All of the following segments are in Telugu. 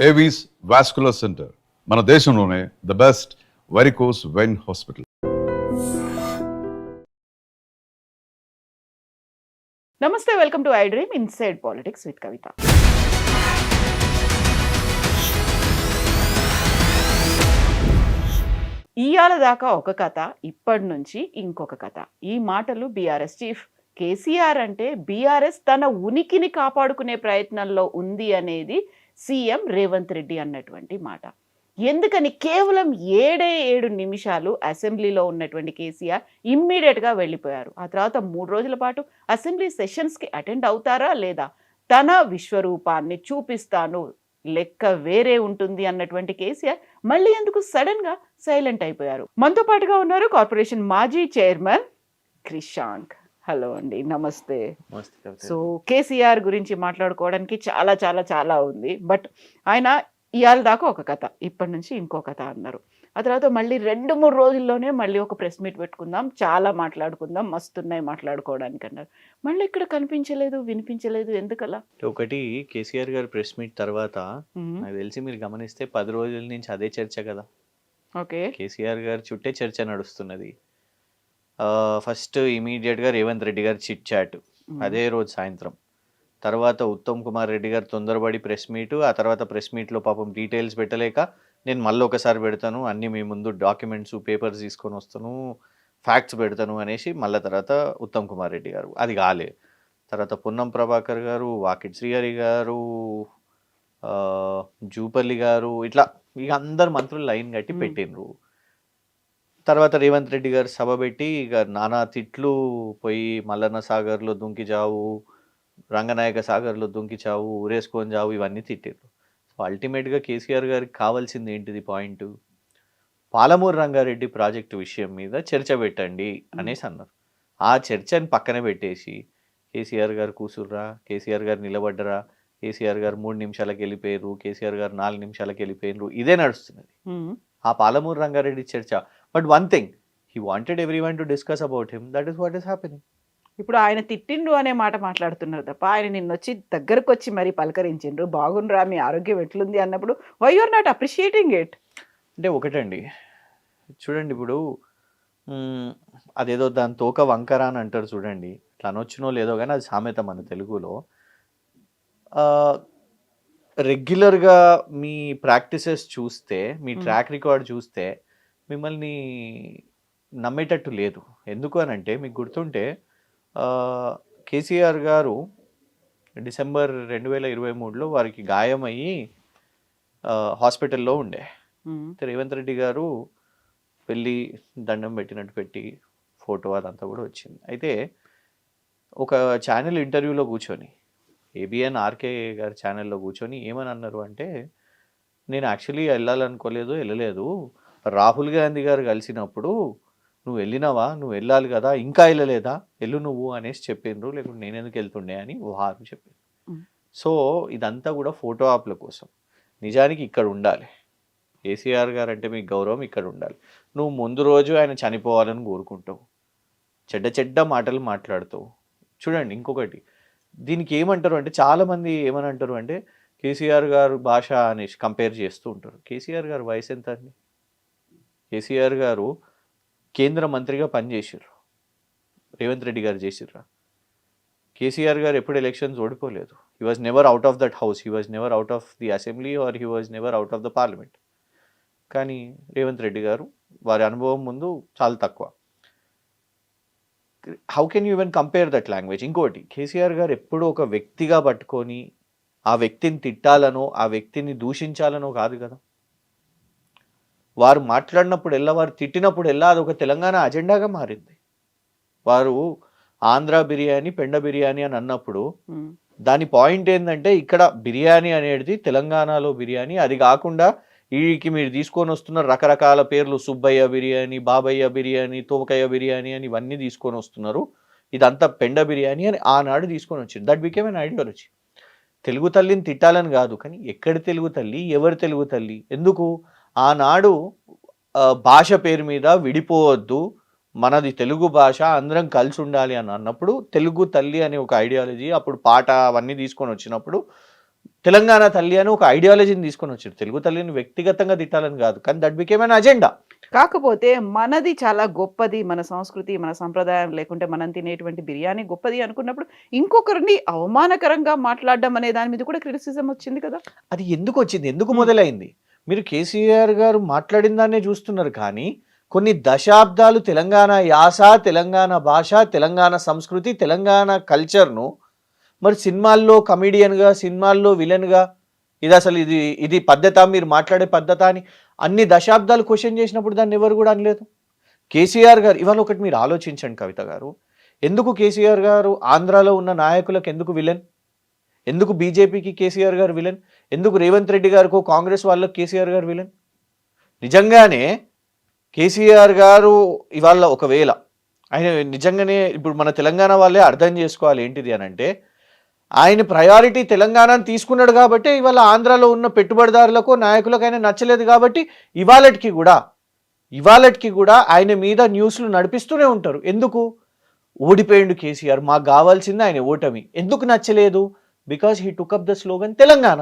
ఏవీస్ వాస్కులర్ సెంటర్ మన దేశంలోనే the best varicose vein hospital. నమస్తే, welcome to iDream inside politics with Kavitha. ఇయాల దాకా ఒక కథ, ఇప్పటి నుంచి ఇంకొక కథ. ఈ మాటలు బీఆర్ఎస్ చీఫ్ కేసీఆర్ అంటే బీఆర్ఎస్ తన ఉనికిని కాపాడుకునే ప్రయత్నంలో ఉంది అనేది సీఎం రేవంత్ రెడ్డి అన్నటువంటి మాట. ఎందుకని కేవలం 7 నిమిషాలు అసెంబ్లీలో ఉన్నటువంటి కేసీఆర్ ఇమ్మీడియట్గా వెళ్ళిపోయారు. ఆ తర్వాత 3 రోజుల పాటు అసెంబ్లీ సెషన్స్కి అటెండ్ అవుతారా లేదా, తన విశ్వరూపాన్ని చూపిస్తాను, లెక్క వేరే ఉంటుంది అన్నటువంటి కేసీఆర్ మళ్ళీ ఎందుకు సడన్ గా సైలెంట్ అయిపోయారు? మనతో పాటుగా ఉన్నారు కార్పొరేషన్ మాజీ చైర్మన్ క్రిషాంక్. హలో అండి, నమస్తే. సో కేసీఆర్ గురించి మాట్లాడుకోవడానికి చాలా చాలా చాలా ఉంది. బట్ ఆయన ఇవాళ దాకా ఒక కథ, ఇప్పటి నుంచి ఇంకో కథ అన్నారు. ఆ తర్వాత మళ్ళీ 2-3 రోజుల్లోనే మళ్ళీ ఒక ప్రెస్ మీట్ పెట్టుకుందాం, చాలా మాట్లాడుకుందాం, మస్తున్నాయి మాట్లాడుకోవడానికి అన్నారు. మళ్ళీ ఇక్కడ కనిపించలేదు, వినిపించలేదు, ఎందుకలా? ఒకటి కేసీఆర్ గారు ప్రెస్ మీట్ తర్వాత నాకు తెలిసి మీరు గమనిస్తే 10 రోజుల నుంచి అదే చర్చ కదా. ఓకే, కేసీఆర్ గారు చుట్టే చర్చ నడుస్తున్నది. ఫస్ట్ ఇమీడియట్గా రేవంత్ రెడ్డి గారు చిట్ చాట్ అదే రోజు సాయంత్రం. తర్వాత ఉత్తమ్ కుమార్ రెడ్డి గారు తొందరపడి ప్రెస్ మీటు, ఆ తర్వాత ప్రెస్ మీట్లో పాపం డీటెయిల్స్ పెట్టలేక నేను మళ్ళీ ఒకసారి పెడతాను, అన్నీ మీ ముందు డాక్యుమెంట్స్ పేపర్స్ తీసుకొని వస్తాను, ఫ్యాక్ట్స్ పెడతాను అనేసి మళ్ళీ తర్వాత ఉత్తమ్ కుమార్ రెడ్డి గారు అది కాలే. తర్వాత పొన్నం ప్రభాకర్ గారు, వాకిట్ శ్రీహరి గారు, జూపల్లి గారు, ఇట్లా ఇక అందరు మంత్రులు లైన్ కట్టి పెట్టిండ్రు. తర్వాత రేవంత్ రెడ్డి గారు సభ పెట్టి ఇక నానా తిట్లు పోయి మల్లన్న సాగర్లో దుంకి చావు, రంగనాయక సాగర్లో దుంకి చావు, ఊరేసుకొని చావు, ఇవన్నీ తిట్టారు. సో అల్టిమేట్గా కేసీఆర్ గారికి కావాల్సింది ఏంటిది పాయింట్? పాలమూరు రంగారెడ్డి ప్రాజెక్టు విషయం మీద చర్చ పెట్టండి అనేసి అన్నారు. ఆ చర్చని పక్కన పెట్టేసి కేసీఆర్ గారు కూసుర్రా, కేసీఆర్ గారు నిలబడ్డరా, కేసీఆర్ గారు 3 నిమిషాలకు వెళ్ళిపోయారు, కేసీఆర్ గారు 4 నిమిషాలకు వెళ్ళిపోయారు, ఇదే నడుస్తున్నది ఆ పాలమూరు రంగారెడ్డి చర్చ. But one thing, he wanted everyone to discuss about him, that is what is happening. ఇప్పుడు ఆయన తిట్టిండ్రు అనే మాట మాట్లాడుతున్నారు తప్ప ఆయన నిన్నొచ్చి దగ్గరకు వచ్చి మరి పలకరించిండ్రు, బాగుండ్రా, మీ ఆరోగ్యం ఎట్లుంది అన్నప్పుడు why you are not appreciating it? అంటే ఒకటండి, చూడండి, ఇప్పుడు అదేదో దాని తోక వంకర అని అంటారు చూడండి, ఇట్లా అనొచ్చునో లేదో కానీ అది సామెత మన తెలుగులో. రెగ్యులర్గా మీ ప్రాక్టీసెస్ చూస్తే, మీ ట్రాక్ రికార్డ్ చూస్తే మిమ్మల్ని నమ్మేటట్టు లేదు. ఎందుకు అని అంటే మీకు గుర్తుంటే కేసీఆర్ గారు డిసెంబర్ 2023లో వారికి గాయమయ్యి హాస్పిటల్లో ఉండే. రేవంత్ రెడ్డి గారు వెళ్ళి దండం పెట్టినట్టు పెట్టి ఫోటో అదంతా కూడా వచ్చింది. అయితే ఒక ఛానల్ ఇంటర్వ్యూలో కూర్చొని, ఏబిఎన్ ఆర్కే గారి ఛానల్లో కూర్చొని ఏమని అన్నారు అంటే, నేను యాక్చువల్లీ వెళ్ళాలనుకోలేదు, వెళ్ళలేదు, రాహుల్ గాంధీ గారు కలిసినప్పుడు నువ్వు వెళ్ళినావా, నువ్వు వెళ్ళాలి కదా, ఇంకా వెళ్ళలేదా, వెళ్ళు నువ్వు అనేసి చెప్పిండ్రు, లేకుంటే నేను ఎందుకు వెళ్తుండే అని వారు చెప్పిండ్రు. సో ఇదంతా కూడా ఫోటో ఆప్ల కోసం. నిజానికి ఇక్కడ ఉండాలి, కేసీఆర్ గారు అంటే మీకు గౌరవం ఇక్కడ ఉండాలి. నువ్వు ముందు రోజు ఆయన చనిపోవాలని కోరుకుంటావు, చెడ్డ మాటలు మాట్లాడుతావు. చూడండి, ఇంకొకటి దీనికి ఏమంటారు అంటే, చాలామంది ఏమని అంటారు అంటే కేసీఆర్ గారు భాష అనేసి కంపేర్ చేస్తూ ఉంటారు. కేసీఆర్ గారు వయసు ఎంత అండి? కేసీఆర్ గారు కేంద్ర మంత్రిగా పనిచేసారు, రేవంత్ రెడ్డి గారు చేసిర్రా? కేసీఆర్ గారు ఎప్పుడు ఎలక్షన్స్ ఓడిపోలేదు. He was never out of that house, he was never out of the assembly or he was never out of the parliament. కానీ రేవంత్ రెడ్డి గారు వారి అనుభవం ముందు చాలా తక్కువ. How can you even compare that language? ఇంకోటి, కేసీఆర్ గారు ఎప్పుడూ ఒక వ్యక్తిగా పట్టుకొని ఆ వ్యక్తిని తిట్టాలనో ఆ వ్యక్తిని దూషించాలనో కాదు కదా. వారు మాట్లాడినప్పుడు ఎల్లా, వారు తిట్టినప్పుడు ఎల్లా అది ఒక తెలంగాణ అజెండాగా మారింది. వారు ఆంధ్ర బిర్యానీ, పెండ బిర్యానీ అని అన్నప్పుడు దాని పాయింట్ ఏంటంటే, ఇక్కడ బిర్యానీ అనేది తెలంగాణలో బిర్యానీ, అది కాకుండా వీడికి మీరు తీసుకొని వస్తున్న రకరకాల పేర్లు, సుబ్బయ్య బిర్యానీ, బాబయ్య బిర్యానీ, తోకయ్య బిర్యానీ అని ఇవన్నీ తీసుకొని వస్తున్నారు, ఇదంతా పెండ బిర్యానీ అని ఆనాడు తీసుకొని వచ్చింది. That became an ideology. Telugu తల్లిని తిట్టాలని కాదు, కానీ ఎక్కడి తెలుగు తల్లి, ఎవరి తెలుగు తల్లి, ఎందుకు ఆనాడు భాష పేరు మీద విడిపోవద్దు, మనది తెలుగు భాష, అందరం కలిసి ఉండాలి అని అన్నప్పుడు తెలుగు తల్లి అనే ఒక ఐడియాలజీ, అప్పుడు పాట అవన్నీ తీసుకొని వచ్చినప్పుడు తెలంగాణ తల్లి అని ఒక ఐడియాలజీని తీసుకొని వచ్చారు. తెలుగు తల్లిని వ్యక్తిగతంగా తిట్టాలని కాదు, కానీ దట్ బికేమ్ అన్ అజెండా. కాకపోతే మనది చాలా గొప్పది, మన సంస్కృతి, మన సంప్రదాయం, లేకుంటే మనం తినేటువంటి బిర్యానీ గొప్పది అనుకున్నప్పుడు ఇంకొకరిని అవమానకరంగా మాట్లాడడం అనే దాని మీద కూడా క్రిటిసిజం వచ్చింది కదా. అది ఎందుకు వచ్చింది, ఎందుకు మొదలైంది? మీరు కేసీఆర్ గారు మాట్లాడిన దాన్నే చూస్తున్నారు, కానీ కొన్ని దశాబ్దాలు తెలంగాణ యాస, తెలంగాణ భాష, తెలంగాణ సంస్కృతి, తెలంగాణ కల్చర్ను మరి సినిమాల్లో కమిడియన్గా, సినిమాల్లో విలన్గా, ఇది అసలు ఇది పద్ధత, మీరు మాట్లాడే పద్ధత అని అన్ని దశాబ్దాలు క్వశ్చన్ చేసినప్పుడు దాన్ని ఎవరు కూడా అనలేదు. కేసీఆర్ గారు ఇవాళ ఒకటి మీరు ఆలోచించండి కవిత గారు, ఎందుకు కేసీఆర్ గారు ఆంధ్రాలో ఉన్న నాయకులకు ఎందుకు విలన్? ఎందుకు బీజేపీకి కేసీఆర్ గారు విలన్? ఎందుకు రేవంత్ రెడ్డి గారికో కాంగ్రెస్ వాళ్ళకు కేసీఆర్ గారు విలన్? నిజంగానే కేసీఆర్ గారు ఇవాళ ఒకవేళ ఆయన నిజంగానే ఇప్పుడు మన తెలంగాణ వాళ్ళే అర్థం చేసుకోవాలి ఏంటిది అని అంటే, ఆయన ప్రయారిటీ తెలంగాణను తీసుకున్నాడు కాబట్టి ఇవాళ ఆంధ్రాలో ఉన్న పెట్టుబడిదారులకు నాయకులకు ఆయన నచ్చలేదు కాబట్టి ఇవాళకి కూడా ఆయన మీద న్యూస్లు నడిపిస్తూనే ఉంటారు. ఎందుకు? ఓడిపోయిండు కేసీఆర్, మాకు కావాల్సింది ఆయన ఓటమి. ఎందుకు నచ్చలేదు? Because he took up the slogan Telangana.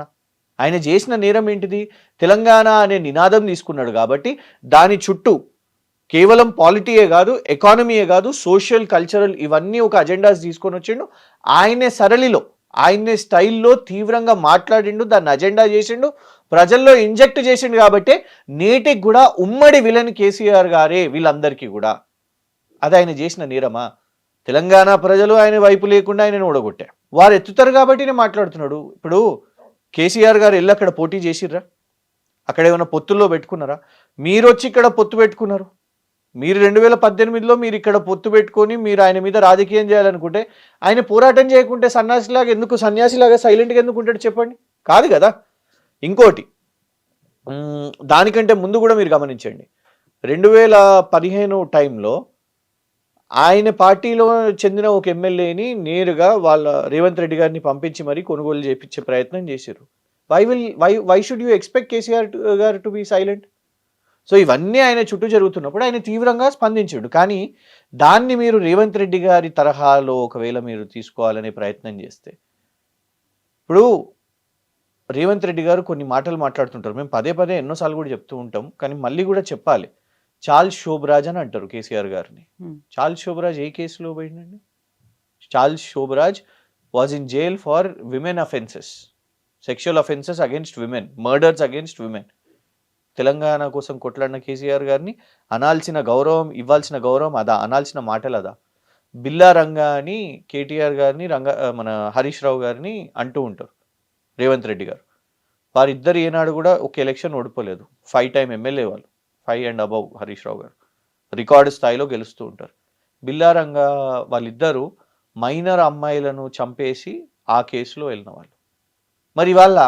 ఆయన చేసిన నేరం ఏంటిది? తెలంగాణ అనే నినాదం తీసుకున్నాడు కాబట్టి దాని చుట్టూ కేవలం పాలిటీయే కాదు, ఎకానమీయే కాదు, సోషల్, కల్చరల్ ఇవన్నీ ఒక అజెండాస్ తీసుకొని వచ్చిండు. ఆయనే స్టైల్లో తీవ్రంగా మాట్లాడిండు, దాన్ని అజెండా చేసిండు, ప్రజల్లో ఇంజెక్ట్ చేసిండు. కాబట్టి నేటికి కూడా ఉమ్మడి విలన్ కేసీఆర్ గారే వీళ్ళందరికీ కూడా. అది ఆయన చేసిన నేరమా? తెలంగాణ ప్రజలు ఆయన వైపు లేకుండా ఆయనను ఓడగొట్టారు. వారు ఎత్తుతారు కాబట్టి నేను మాట్లాడుతున్నాడు. ఇప్పుడు కేసీఆర్ గారు వెళ్ళి అక్కడ పోటీ చేసిర్రా? అక్కడ ఏమైనా పొత్తుల్లో పెట్టుకున్నారా? మీరు వచ్చి ఇక్కడ పొత్తు పెట్టుకున్నారు. మీరు 2018లో మీరు ఇక్కడ పొత్తు పెట్టుకొని మీరు ఆయన మీద రాజకీయం చేయాలనుకుంటే ఆయన పోరాటం చేయకుంటే సన్యాసిలాగా సైలెంట్గా ఎందుకు ఉంటాడు చెప్పండి? కాదు కదా. ఇంకోటి, దానికంటే ముందు కూడా మీరు గమనించండి, 2015 టైంలో ఆయన పార్టీలో చెందిన ఒక ఎమ్మెల్యేని నేరుగా వాళ్ళ రేవంత్ రెడ్డి గారిని పంపించి మరీ కొనుగోలు చేయించే ప్రయత్నం చేశారు. Why should you expect KCR గారు టు బీ సైలెంట్? సో ఇవన్నీ ఆయన చుట్టూ జరుగుతున్నప్పుడు ఆయన తీవ్రంగా స్పందించాడు. కానీ దాన్ని మీరు రేవంత్ రెడ్డి గారి తరహాలో ఒకవేళ మీరు తీసుకోవాలనే ప్రయత్నం చేస్తే, ఇప్పుడు రేవంత్ రెడ్డి గారు కొన్ని మాటలు మాట్లాడుతుంటారు, మేము పదే ఎన్నోసార్లు కూడా చెప్తూ ఉంటాం, కానీ మళ్ళీ కూడా చెప్పాలి. చార్ల్స్ శోభరాజ్ అని అంటారు కేసీఆర్ గారిని. చార్ల్స్ శోభరాజ్ ఏ కేసులో పోయిందండి? Charles Shobharaj was in jail for women offences, sexual offences against women, murders against women. Telangana కోసం కొట్లాడిన కేసీఆర్ గారిని అనాల్సిన గౌరవం, ఇవ్వాల్సిన గౌరవం అదా? అనాల్సిన మాటలు అదా? బిల్లా రంగా అని కేటీఆర్ గారిని మన హరీష్ రావు గారిని అంటూ ఉంటారు రేవంత్ రెడ్డి గారు. వారిద్దరు ఏనాడు కూడా ఒక ఎలక్షన్ ఓడిపోలేదు. 5 టైం ఎమ్మెల్యే వాళ్ళు, 5 and above హరీష్ రావు గారు రికార్డు స్థాయిలో గెలుస్తూ ఉంటారు. బిల్లా రంగా వాళ్ళిద్దరూ మైనర్ అమ్మాయిలను చంపేసి ఆ కేసులో వెళ్ళిన వాళ్ళు. మరి వాళ్ళ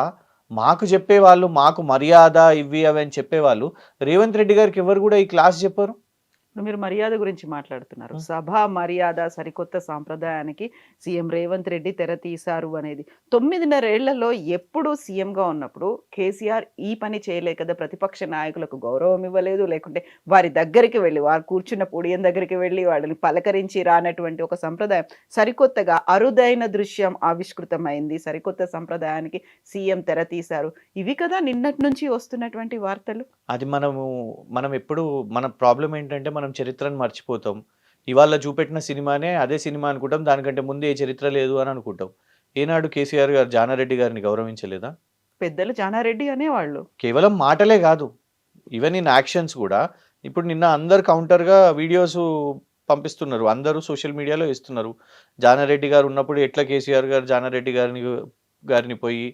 మాకు చెప్పేవాళ్ళు, మాకు మర్యాద ఇవి అవి అని చెప్పేవాళ్ళు రేవంత్ రెడ్డి గారికి ఎవరు కూడా ఈ క్లాస్ చెప్పారు. ఇప్పుడు మీరు మర్యాద గురించి మాట్లాడుతున్నారు. సభా మర్యాద సరికొత్త సాంప్రదాయానికి సీఎం రేవంత్ రెడ్డి తెర తీశారు అనేది 9.5 ఏళ్లలో ఎప్పుడు సీఎంగా ఉన్నప్పుడు కేసీఆర్ ఈ పని చేయలే కదా. ప్రతిపక్ష నాయకులకు గౌరవం ఇవ్వలేదు, లేకుంటే వారి దగ్గరికి వెళ్ళి, వారు కూర్చున్న పొడియం దగ్గరికి వెళ్ళి వాళ్ళని పలకరించి రానటువంటి ఒక సంప్రదాయం సరికొత్తగా అరుదైన దృశ్యం ఆవిష్కృతమైంది. సరికొత్త సంప్రదాయానికి సీఎం తెర తీశారు. ఇవి కదా నిన్నటి నుంచి వస్తున్నటువంటి వార్తలు. అది మనం ఎప్పుడు మన ప్రాబ్లం ఏంటంటే మనం చరిత్రను మర్చిపోతాం. ఇవాళ చూపెట్టిన సినిమానే అదే సినిమా అనుకుంటాం, దానికంటే ముందు ఏ చరిత్ర లేదు అని అనుకుంటాం. ఏనాడు కేసీఆర్ గారు జానారెడ్డి గారిని గౌరవించలేదా? పెద్దలు జానారెడ్డి అనేవాళ్ళు. కేవలం మాటలే కాదు, ఈవెన్ ఇన్ యాక్షన్స్ కూడా. ఇప్పుడు నిన్న అందరు కౌంటర్గా వీడియోస్ పంపిస్తున్నారు, అందరూ సోషల్ మీడియాలో ఇస్తున్నారు. జానారెడ్డి గారు ఉన్నప్పుడు ఎట్లా కేసీఆర్ గారు జానారెడ్డి గారిని పోయి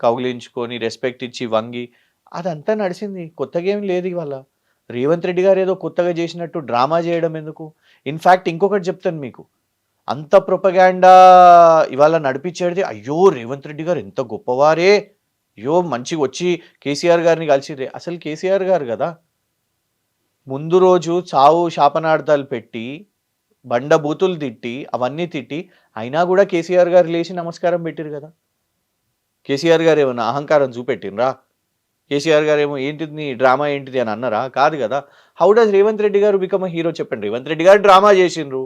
కౌగిలించుకొని రెస్పెక్ట్ ఇచ్చి వంగి అదంతా నడిచింది. కొత్తగా ఏం లేదు. ఇవాళ రేవంత్ రెడ్డి గారు ఏదో కొత్తగా చేసినట్టు డ్రామా చేయడం ఎందుకు? ఇన్ఫ్యాక్ట్ ఇంకొకటి చెప్తాను మీకు, అంత ప్రొపగాండా ఇవాళ నడిపించేది, అయ్యో రేవంత్ రెడ్డి గారు ఎంత గొప్పవారే, అయ్యో మంచిగా వచ్చి కేసీఆర్ గారిని కలిసిరే. అసలు కేసీఆర్ గారు కదా ముందు రోజు చావు శాపనార్థాలు పెట్టి బండబూతులు తిట్టి అవన్నీ తిట్టి అయినా కూడా కేసీఆర్ గారు లేచి నమస్కారం పెట్టిరు కదా. కేసీఆర్ గారు ఏమన్నా అహంకారం చూపెట్టినరా? కేసీఆర్ గారు ఏమో ఏంటిది నీ డ్రామా ఏంటిది అని అన్నారా? కాదు కదా. హౌ డస్ రేవంత్ రెడ్డి గారు బికమ్ హీరో చెప్పండి. రేవంత్ రెడ్డి గారు డ్రామా చేసిండ్రు,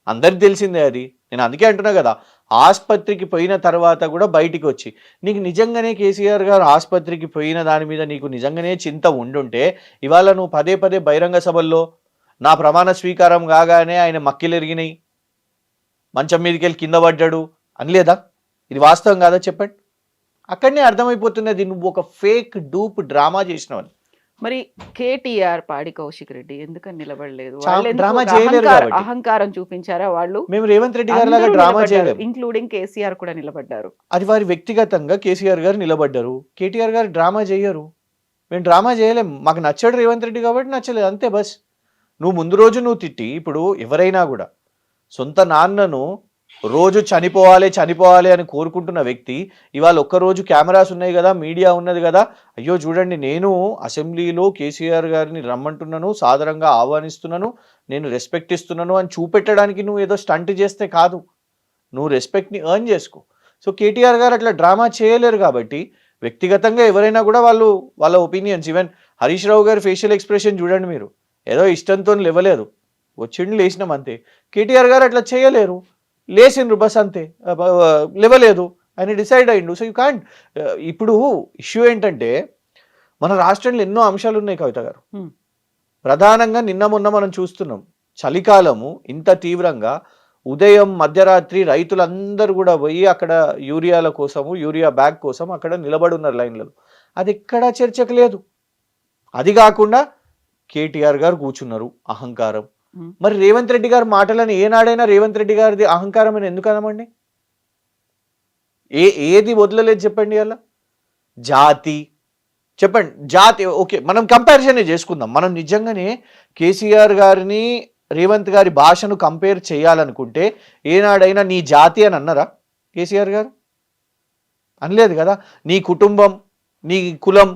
అందరికి తెలిసిందే అది. నేను అందుకే అంటున్నా కదా, ఆసుపత్రికి పోయిన తర్వాత కూడా బయటికి వచ్చి నీకు నిజంగానే కేసీఆర్ గారు ఆసుపత్రికి పోయిన దాని మీద నీకు నిజంగానే చింత ఉండుంటే ఇవాళ నువ్వు పదే పదే బహిరంగ సభల్లో నా ప్రమాణ స్వీకారం కాగానే ఆయన మక్కిలెరిగినాయి, మంచం మీదకి వెళ్ళి కింద పడ్డాడు అనలేదా? ఇది వాస్తవం కాదా చెప్పండి? అక్కడనే అర్థమైపోతున్నది నువ్వు ఒక ఫేక్ డూప్ డ్రామా చేసినవని. మరి కేటీఆర్ పాడి కౌశిక్ రెడ్డి ఎందుకని నిలబడలేదు? డ్రామా చేయలేరు కాబట్టి. అహంకారం చూపించారా వాళ్ళు? మేము రేవంత్ రెడ్డి గారి లాగా డ్రామా చేయలేము, ఇంక్లూడింగ్ కేసీఆర్ కూడా నిలబడ్డారు. అది వారి వ్యక్తిగతంగా కేసీఆర్ గారు నిలబడ్డారు. కేటీఆర్ గారు డ్రామా చేయరు. మేము డ్రామా చేయలేం, మాకు నచ్చాడు రేవంత్ రెడ్డి కాబట్టి నచ్చలేదు అంతే బస్. నువ్వు ముందు రోజు నువ్వు తిట్టి, ఇప్పుడు ఎవరైనా కూడా సొంత నాన్నను రోజు చనిపోవాలి అని కోరుకుంటున్న వ్యక్తి ఇవాళ ఒక్కరోజు కెమెరాస్ ఉన్నాయి కదా, మీడియా ఉన్నది కదా, అయ్యో చూడండి నేను అసెంబ్లీలో కేసీఆర్ గారిని రమ్మంటున్నాను, సాదరంగా ఆహ్వానిస్తున్నాను, నేను రెస్పెక్ట్ ఇస్తున్నాను అని చూపెట్టడానికి నువ్వు ఏదో స్టంట్ చేస్తే కాదు, నువ్వు రెస్పెక్ట్ని ఎర్న్ చేసుకో. సో కేటీఆర్ గారు అట్లా డ్రామా చేయలేరు కాబట్టి వ్యక్తిగతంగా ఎవరైనా కూడా వాళ్ళ ఒపీనియన్స్, ఈవెన్ హరీష్ రావు గారి ఫేషియల్ ఎక్స్ప్రెషన్ చూడండి మీరు, ఏదో ఇష్టంతో లేవలేదు, వచ్చిండు లేచినాం అంతే. కేటీఆర్ గారు అట్లా చేయలేరు, లేచిండ్రు బస్ అంతే, లేవలేదు, ఆయన డిసైడ్ అయ్యిండు. So you can't. ఇప్పుడు ఇష్యూ ఏంటంటే మన రాష్ట్రంలో ఎన్నో అంశాలు ఉన్నాయి కవిత గారు. ప్రధానంగా నిన్న మొన్న మనం చూస్తున్నాం, చలికాలము ఇంత తీవ్రంగా ఉదయం మధ్యరాత్రి రైతులందరూ కూడా పోయి అక్కడ యూరియాల కోసము, యూరియా బ్యాగ్ కోసం అక్కడ నిలబడి ఉన్నారు లైన్లలో. అది ఎక్కడా చర్చకు లేదు. అది కాకుండా కేటీఆర్ గారు కూర్చున్నారు, అహంకారం. మరి రేవంత్ రెడ్డి గారి మాటలని ఏనాడైనా రేవంత్ రెడ్డి గారిది అహంకారం అని ఎందుకు అనమండి? ఏది వదలలేదు చెప్పండి. అలా జాతి చెప్పండి, జాతి ఓకే, మనం కంపారిజనే చేసుకుందాం. మనం నిజంగానే కేసీఆర్ గారిని రేవంత్ గారి భాషను కంపేర్ చేయాలనుకుంటే ఏనాడైనా నీ జాతి అని అన్నారా కేసీఆర్ గారు? అనలేదు కదా. నీ కుటుంబం, నీ కులం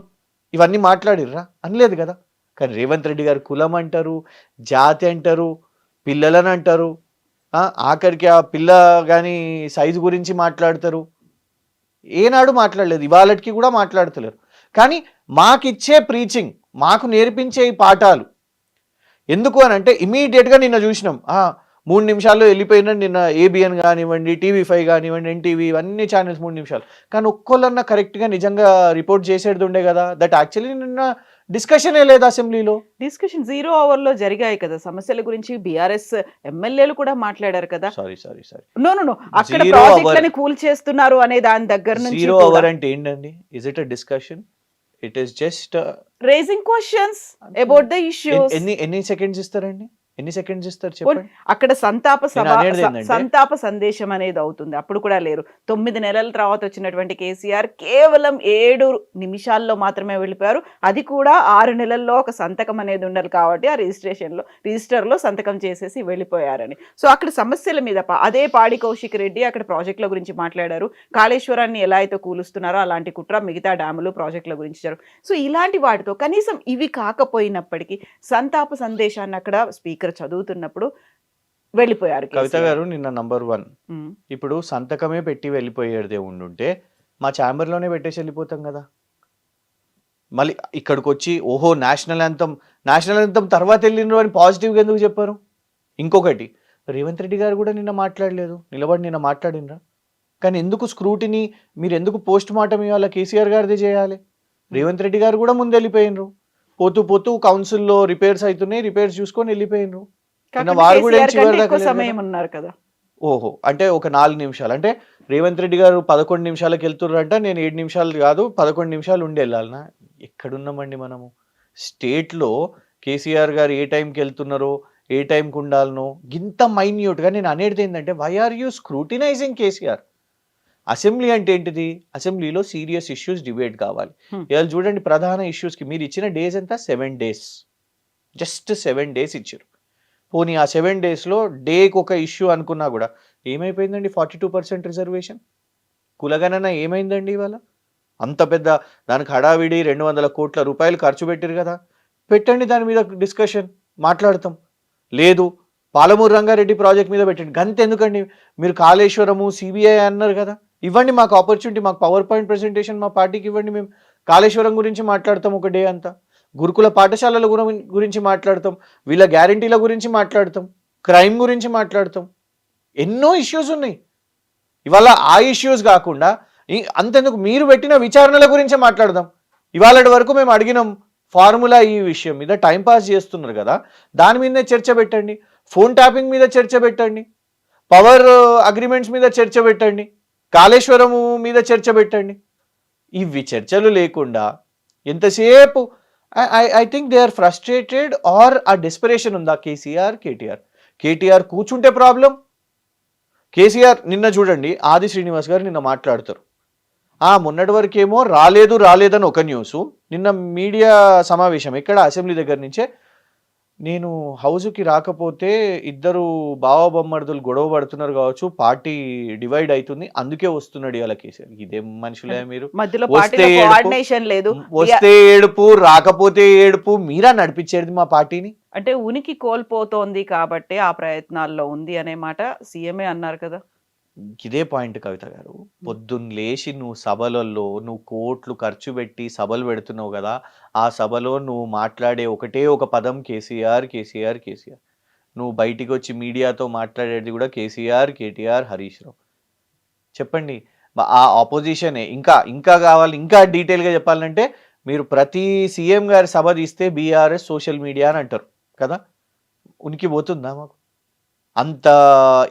ఇవన్నీ మాట్లాడిర్రా? అనలేదు కదా. కానీ రేవంత్ రెడ్డి గారు కులం అంటారు, జాతి అంటారు, పిల్లలని అంటారు, ఆఖరికి ఆ పిల్ల కానీ సైజు గురించి మాట్లాడతారు. ఏనాడు మాట్లాడలేదు, ఇవాళకి కూడా మాట్లాడతలేరు. కానీ మాకిచ్చే ప్రీచింగ్, మాకు నేర్పించే ఈ పాఠాలు ఎందుకు అని అంటే ఇమీడియట్గా నిన్న చూసినాం, 3 నిమిషాల్లో వెళ్ళిపోయినా నిన్న ఏబిఎన్ కానివ్వండి, TV5 కానివ్వండి, NTV ఇవన్నీ ఛానల్స్ 3 నిమిషాలు. కానీ ఒక్కళ్ళన్నా కరెక్ట్గా నిజంగా రిపోర్ట్ చేసేది ఉండే కదా. దట్ యాక్చువల్లీ నిన్న డిస్కషనే లేదు అసెంబ్లీలో. డిస్కషన్ 0 hour జరిగాయి కదా, సమస్యల గురించి బీఆర్ఎస్ ఎమ్మెల్యేలు కూడా మాట్లాడారు కదా. సారీ నో అక్కడ ప్రాజెక్టులని కూల్ చేస్తున్నారు అనే దాని దగ్గర నుంచి 0 hour అంటే ఏంటండి? Is it a discussion? It is just raising questions about the issues. ఎన్ని సెకండ్స్ ఇస్తారండి? ఎన్ని సెకండ్స్ ఇస్తారు చెప్పండి? అక్కడ సంతాప సందేశం అనేది అవుతుంది, అప్పుడు కూడా లేరు. 9 నెలల తర్వాత వచ్చినటువంటి కేసీఆర్ కేవలం 7 నిమిషాల్లో మాత్రమే వెళ్ళిపోయారు. అది కూడా 6 నెలల్లో ఒక సంతకం అనేది ఉండాలి కాబట్టి ఆ రిజిస్టర్లో సంతకం చేసేసి వెళ్ళిపోయారని. సో అక్కడ సమస్యల మీద అదే పాడి కౌశిక్ రెడ్డి అక్కడ ప్రాజెక్టుల గురించి మాట్లాడారు. కాళేశ్వరాన్ని ఎలా అయితే కూలుస్తున్నారో అలాంటి కుట్ర మిగతా డ్యాములు ప్రాజెక్టుల గురించి ఇచ్చారు. సో ఇలాంటి వాటితో కనీసం ఇవి కాకపోయినప్పటికీ సంతాప సందేశాన్ని అక్కడ స్పీకర్ చదువుతున్నప్పుడు వెళ్ళిపోయారు. కవిత గారు నిన్న నంబర్ 1 ఇప్పుడు సంతకమే పెట్టి వెళ్ళిపోయేదే ఉండుంటే మా ఛాంబర్లోనే పెట్టేసి వెళ్ళిపోతాం కదా. మళ్ళీ ఇక్కడికి వచ్చి ఓహో నేషనల్ యాంథమ్ తర్వాత వెళ్ళినారు అని పాజిటివ్గా ఎందుకు చెప్పారు? ఇంకొకటి, రేవంత్ రెడ్డి గారు కూడా నిన్న మాట్లాడలేదు, నిన్న మాట్లాడినరా? కానీ ఎందుకు స్క్రూటినీ, మీరు ఎందుకు పోస్ట్ మార్టం ఇవ్వాలి? కేసీఆర్ గారిదే చేయాలి. రేవంత్ రెడ్డి గారు కూడా ముందు వెళ్ళిపోయినరు, పోతూ కౌన్సిల్లో రిపేర్స్ అవుతున్నాయి, రిపేర్స్ చూసుకొని వెళ్ళిపోయినరు. వారు కూడా సమయం ఉన్నారు కదా. ఓహో, అంటే ఒక 4 నిమిషాలు, అంటే రేవంత్ రెడ్డి గారు 11 నిమిషాలకు వెళ్తున్నారంట, నేను 7 నిమిషాలు కాదు 11 నిమిషాలు ఉండి వెళ్ళాలనా? ఎక్కడున్నామండి మనము? స్టేట్లో కేసీఆర్ గారు ఏ టైంకి వెళ్తున్నారో, ఏ టైంకి ఉండాలనో ఇంత మైన్యూట్గా. నేను అనేది ఏంటంటే, why are you scrutinising KCR? Assembly అంటే ఏంటిది? అసెంబ్లీలో సీరియస్ ఇష్యూస్ డిబేట్ కావాలి. ఇవాళ చూడండి, ప్రధాన ఇష్యూస్కి మీరు ఇచ్చిన డేస్ ఎంత? 7 days, జస్ట్ 7 days ఇచ్చారు. పోనీ ఆ 7 daysలో డేకి ఒక ఇష్యూ అనుకున్నా కూడా ఏమైపోయిందండి? 42% రిజర్వేషన్ కులగణన ఏమైందండి? ఇవాళ అంత పెద్ద దానికి హడావిడి 200 కోట్ల రూపాయలు ఖర్చు పెట్టారు కదా, పెట్టండి దాని మీద డిస్కషన్, మాట్లాడతాం. లేదు, పాలమూరు రంగారెడ్డి ప్రాజెక్ట్ మీద పెట్టండి. గంత ఎందుకండి? మీరు కాళేశ్వరము, CBI అన్నారు కదా, ఇవ్వండి మాకు ఆపర్చునిటీ, మాకు PowerPoint ప్రెజెంటేషన్ మా పార్టీకి ఇవ్వండి, మేము కాళేశ్వరం గురించి మాట్లాడతాం ఒక డే అంతా, గురుకుల పాఠశాలల గురించి మాట్లాడతాం, వీళ్ళ గ్యారంటీల గురించి మాట్లాడతాం, క్రైమ్ గురించి మాట్లాడతాం. ఎన్నో ఇష్యూస్ ఉన్నాయి. ఇవాళ ఆ ఇష్యూస్ కాకుండా అంతెందుకు మీరు పెట్టిన విచారణల గురించే మాట్లాడదాం. ఇవాళటి వరకు మేము అడిగినాం ఫార్ములా ఈ విషయం మీద టైం పాస్ చేస్తున్నారు కదా, దాని మీదనే చర్చ పెట్టండి. ఫోన్ ట్యాపింగ్ మీద చర్చ పెట్టండి, పవర్ అగ్రిమెంట్స్ మీద చర్చ పెట్టండి, కాళేశ్వరం మీద చర్చ పెట్టండి. ఇవి చర్చలు లేకుండా ఎంతసేపు I think they are frustrated or ఆ డెస్పరేషన్ ఉందా కేటీఆర్ కూర్చుంటే ప్రాబ్లం. కేసీఆర్ నిన్న చూడండి, ఆది శ్రీనివాస్ గారు నిన్న మాట్లాడతారు, మొన్నటి వరకేమో రాలేదని ఒక న్యూస్, నిన్న మీడియా సమావేశం ఎక్కడ అసెంబ్లీ దగ్గర నుంచే, నేను హౌస్కి రాకపోతే ఇద్దరు బావబొమ్మర్దులు గొడవ పడుతున్నారు కావచ్చు, పార్టీ డివైడ్ అవుతుంది, అందుకే వస్తున్నాడు ఇవాళ కేసీఆర్. ఇదేం మనుషులే మీరు? మధ్యలో వస్తే పార్టీలో కోఆర్డినేషన్ లేదు, వస్తే ఏడుపు, రాకపోతే ఏడుపు, మీరా నడిపించేది మా పార్టీని. అంటే ఉనికి కోల్పోతోంది కాబట్టి ఆ ప్రయత్నాల్లో ఉంది అనే మాట సీఎంఏ అన్నారు కదా. ఇదే పాయింట్ కవిత గారు, పొద్దున్న లేచి నువ్వు సభలలో నువ్వు కోట్లు ఖర్చు పెట్టి సభలు పెడుతున్నావు కదా, ఆ సభలో నువ్వు మాట్లాడే ఒకటే ఒక పదం కేసీఆర్. నువ్వు బయటికి వచ్చి మీడియాతో మాట్లాడేది కూడా కేసీఆర్, కేటీఆర్, హరీష్ రావు. చెప్పండి, ఆ ఆపోజిషనే ఇంకా కావాలి, ఇంకా డీటెయిల్గా చెప్పాలంటే మీరు ప్రతి సీఎం గారి సభ తీస్తే బీఆర్ఎస్ సోషల్ మీడియా అని అంటారు కదా. ఉనికి పోతుందా మాకు? అంత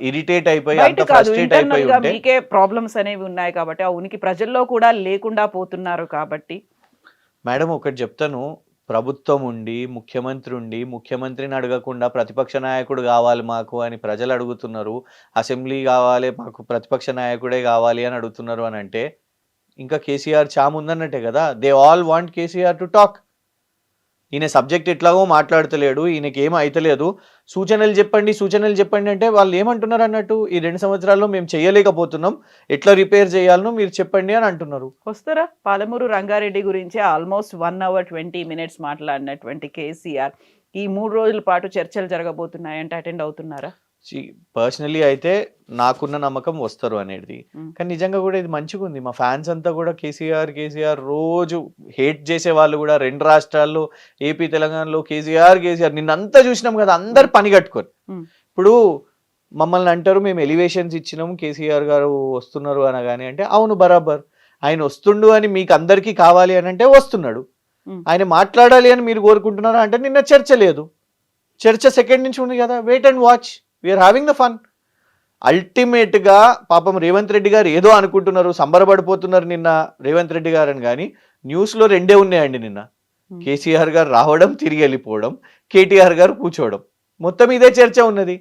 ఇరిటేట్ అయిపోయి, అంత ఫ్రస్ట్రేట్ అయిపోయి ఉంటే మీకే ప్రాబ్లమ్స్ అనేవి ఉన్నాయి కాబట్టి, ఆ ఉనికి ప్రజల్లో కూడా లేకుండా పోతున్నారు కాబట్టి. మేడం ఒకటి చెప్తాను, ప్రభుత్వం ఉండి ముఖ్యమంత్రిని అడగకుండా ప్రతిపక్ష నాయకుడు కావాలి మాకు అని ప్రజలు అడుగుతున్నారు, అసెంబ్లీ కావాలి మాకు ప్రతిపక్ష నాయకుడే కావాలి అని అడుగుతున్నారు అని అంటే ఇంకా కేసీఆర్ చామ్ ఉందన్నట్టే కదా. They all want KCR to talk. ఈయన సబ్జెక్ట్ ఎట్లాగో మాట్లాడతలేడు, ఈయనకి ఏం అయితలేదు, సూచనలు చెప్పండి అంటే వాళ్ళు ఏమంటున్నారు అన్నట్టు, ఈ 2 సంవత్సరాల్లో మేము చేయలేకపోతున్నాం, ఎట్లా రిపేర్ చేయాలనో మీరు చెప్పండి అని అంటున్నారు. వస్తారా? పాలమూరు రంగారెడ్డి గురించి ఆల్మోస్ట్ 1 hour 20 minutes మాట్లాడినటువంటి కేసీఆర్ ఈ 3 రోజుల పాటు చర్చలు జరగబోతున్నాయంటే అటెండ్ అవుతున్నారా? పర్సనలీ అయితే నాకున్న నమ్మకం వస్తారు అనేది, కానీ నిజంగా కూడా ఇది మంచిగా ఉంది. మా ఫ్యాన్స్ అంతా కూడా కేసీఆర్ రోజు హేట్ చేసే వాళ్ళు కూడా 2 రాష్ట్రాల్లో, ఏపీ తెలంగాణలో కేసీఆర్ నిన్నంతా చూసినాం కదా, అందరు పని కట్టుకొని. ఇప్పుడు మమ్మల్ని అంటారు మేము ఎలివేషన్స్ ఇచ్చినాం, కేసీఆర్ గారు వస్తున్నారు అనగానే అంటే అవును బరాబర్, ఆయన వస్తుండు అని మీకు అందరికీ కావాలి అని అంటే వస్తున్నాడు, ఆయన మాట్లాడాలి అని మీరు కోరుకుంటున్నారా అంటే నిన్న చర్చ లేదు, చర్చ సెకండ్ నుంచి ఉంది కదా, wait and watch, we're having the fun. అల్టిమేట్గా పాపం రేవంత్ రెడ్డి గారు ఏదో అనుకుంటున్నారు, సంబరపడిపోతున్నారు నిన్న రేవంత్ రెడ్డి గారు అని, కానీ న్యూస్లో 2 ఉన్నాయండి నిన్న. కేసీఆర్ గారు రావడం, తిరిగి వెళ్ళిపోవడం, కేటీఆర్ గారు కూర్చోవడం, మొత్తం ఇదే చర్చ ఉన్నది.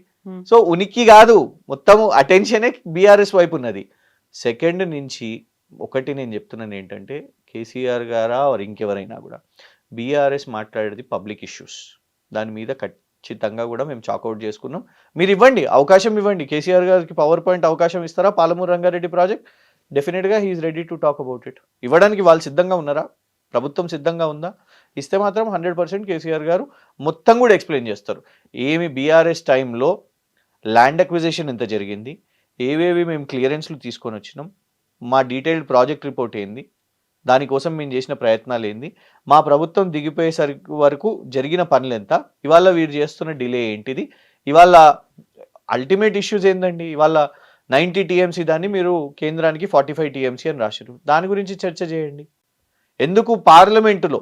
సో ఉనికి కాదు, మొత్తం అటెన్షనే బీఆర్ఎస్ వైపు ఉన్నది. సెకండ్ నుంచి ఒకటి నేను చెప్తున్నాను ఏంటంటే, కేసీఆర్ గారా ఇంకెవరైనా కూడా బీఆర్ఎస్ మాట్లాడేది పబ్లిక్ ఇష్యూస్, దాని మీద ఖచ్చితంగా కూడా మేము చాకౌట్ చేసుకున్నాం. మీరు ఇవ్వండి, అవకాశం ఇవ్వండి, కేసీఆర్ గారికి పవర్ పాయింట్ అవకాశం ఇస్తారా పాలమూరు రంగారెడ్డి ప్రాజెక్ట్? డెఫినెట్గా he is ready to talk about it. ఇవ్వడానికి వాళ్ళు సిద్ధంగా ఉన్నారా? ప్రభుత్వం సిద్ధంగా ఉందా? ఇస్తే మాత్రం 100% కేసీఆర్ గారు మొత్తం కూడా ఎక్స్ప్లెయిన్ చేస్తారు. ఏమి బీఆర్ఎస్ టైంలో ల్యాండ్ అక్విజిషన్ ఎంత జరిగింది, ఏవేవి మేము క్లియరెన్స్లు తీసుకొని వచ్చినాం, మా డీటెయిల్డ్ ప్రాజెక్ట్ రిపోర్ట్ ఏంది, దానికోసం మేము చేసిన ప్రయత్నాలు ఏంది, మా ప్రభుత్వం దిగిపోయేసరికి వరకు జరిగిన పనులు ఎంత, ఇవాళ వీరు చేస్తున్న డిలే ఏంటిది, ఇవాళ అల్టిమేట్ ఇష్యూస్ ఏందండి. ఇవాళ 90 TMC దాన్ని మీరు కేంద్రానికి 45 TMC అని రాశారు, దాని గురించి చర్చ చేయండి. ఎందుకు పార్లమెంటులో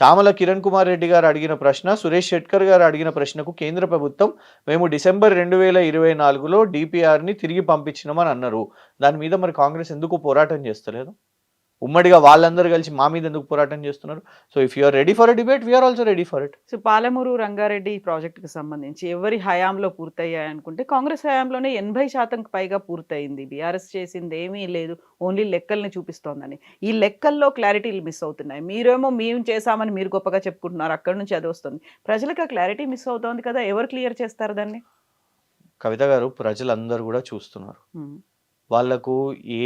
చామల కిరణ్ కుమార్ రెడ్డి గారు అడిగిన ప్రశ్న, సురేష్ షెట్కర్ గారు అడిగిన ప్రశ్నకు కేంద్ర ప్రభుత్వం మేము డిసెంబర్ 2024లో DPRని తిరిగి పంపించినామని అన్నారు. దాని మీద మరి కాంగ్రెస్ ఎందుకు పోరాటం చేస్తలేదు? ఉమ్మడిగా వాళ్ళందరూ కలిసి మా మీద ఎందుకు పోరాటం చేస్తున్నారు? So if you're ready for a debate, we're also ready for it. So Palamuru Rangareddy ప్రాజెక్టుకి సంబంధించి ఎవరి హయాంలో పూర్తయ్యాయి అనుకుంటే, కాంగ్రెస్ హయాంలోనే 80% పైగా పూర్తయింది. బీఆర్ఎస్ చేసింది ఏమీ లేదు, ఓన్లీ లెక్కల్ని చూపిస్తోందని. ఈ లెక్కల్లో క్లారిటీలు మిస్ అవుతున్నాయి. మీరేమో మేము చేశామని మీరు గొప్పగా చెప్పుకుంటున్నారు, అక్కడి నుంచి అది వస్తుంది. ప్రజలకు ఆ క్లారిటీ మిస్ అవుతోంది కదా, ఎవరు క్లియర్ చేస్తారు దాన్ని? కవిత గారు, ప్రజలందరూ కూడా చూస్తున్నారు. వాళ్ళకు ఏ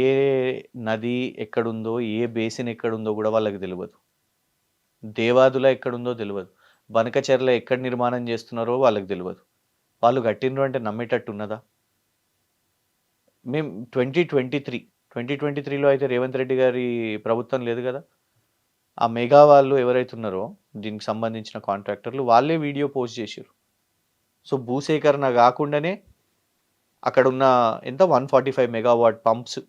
నది ఎక్కడుందో, ఏ బేసిన్ ఎక్కడుందో కూడా వాళ్ళకి తెలియదు, దేవాదుల ఎక్కడుందో తెలియదు, బనకచెర్ల ఎక్కడ నిర్మాణం చేస్తున్నారో వాళ్ళకి తెలియదు. వాళ్ళు కట్టినరు అంటే నమ్మేటట్టు ఉన్నదా? మేము 2023లో అయితే రేవంత్ రెడ్డి గారి ప్రభుత్వం లేదు కదా, ఆ మెగా వాళ్ళు ఎవరైతే ఉన్నారో దీనికి సంబంధించిన కాంట్రాక్టర్లు వాళ్ళే వీడియో పోస్ట్ చేశారు. సో భూసేకరణ కాకుండానే అక్కడ ఉన్న ఎంత 145 మెగావాట్ పంప్స్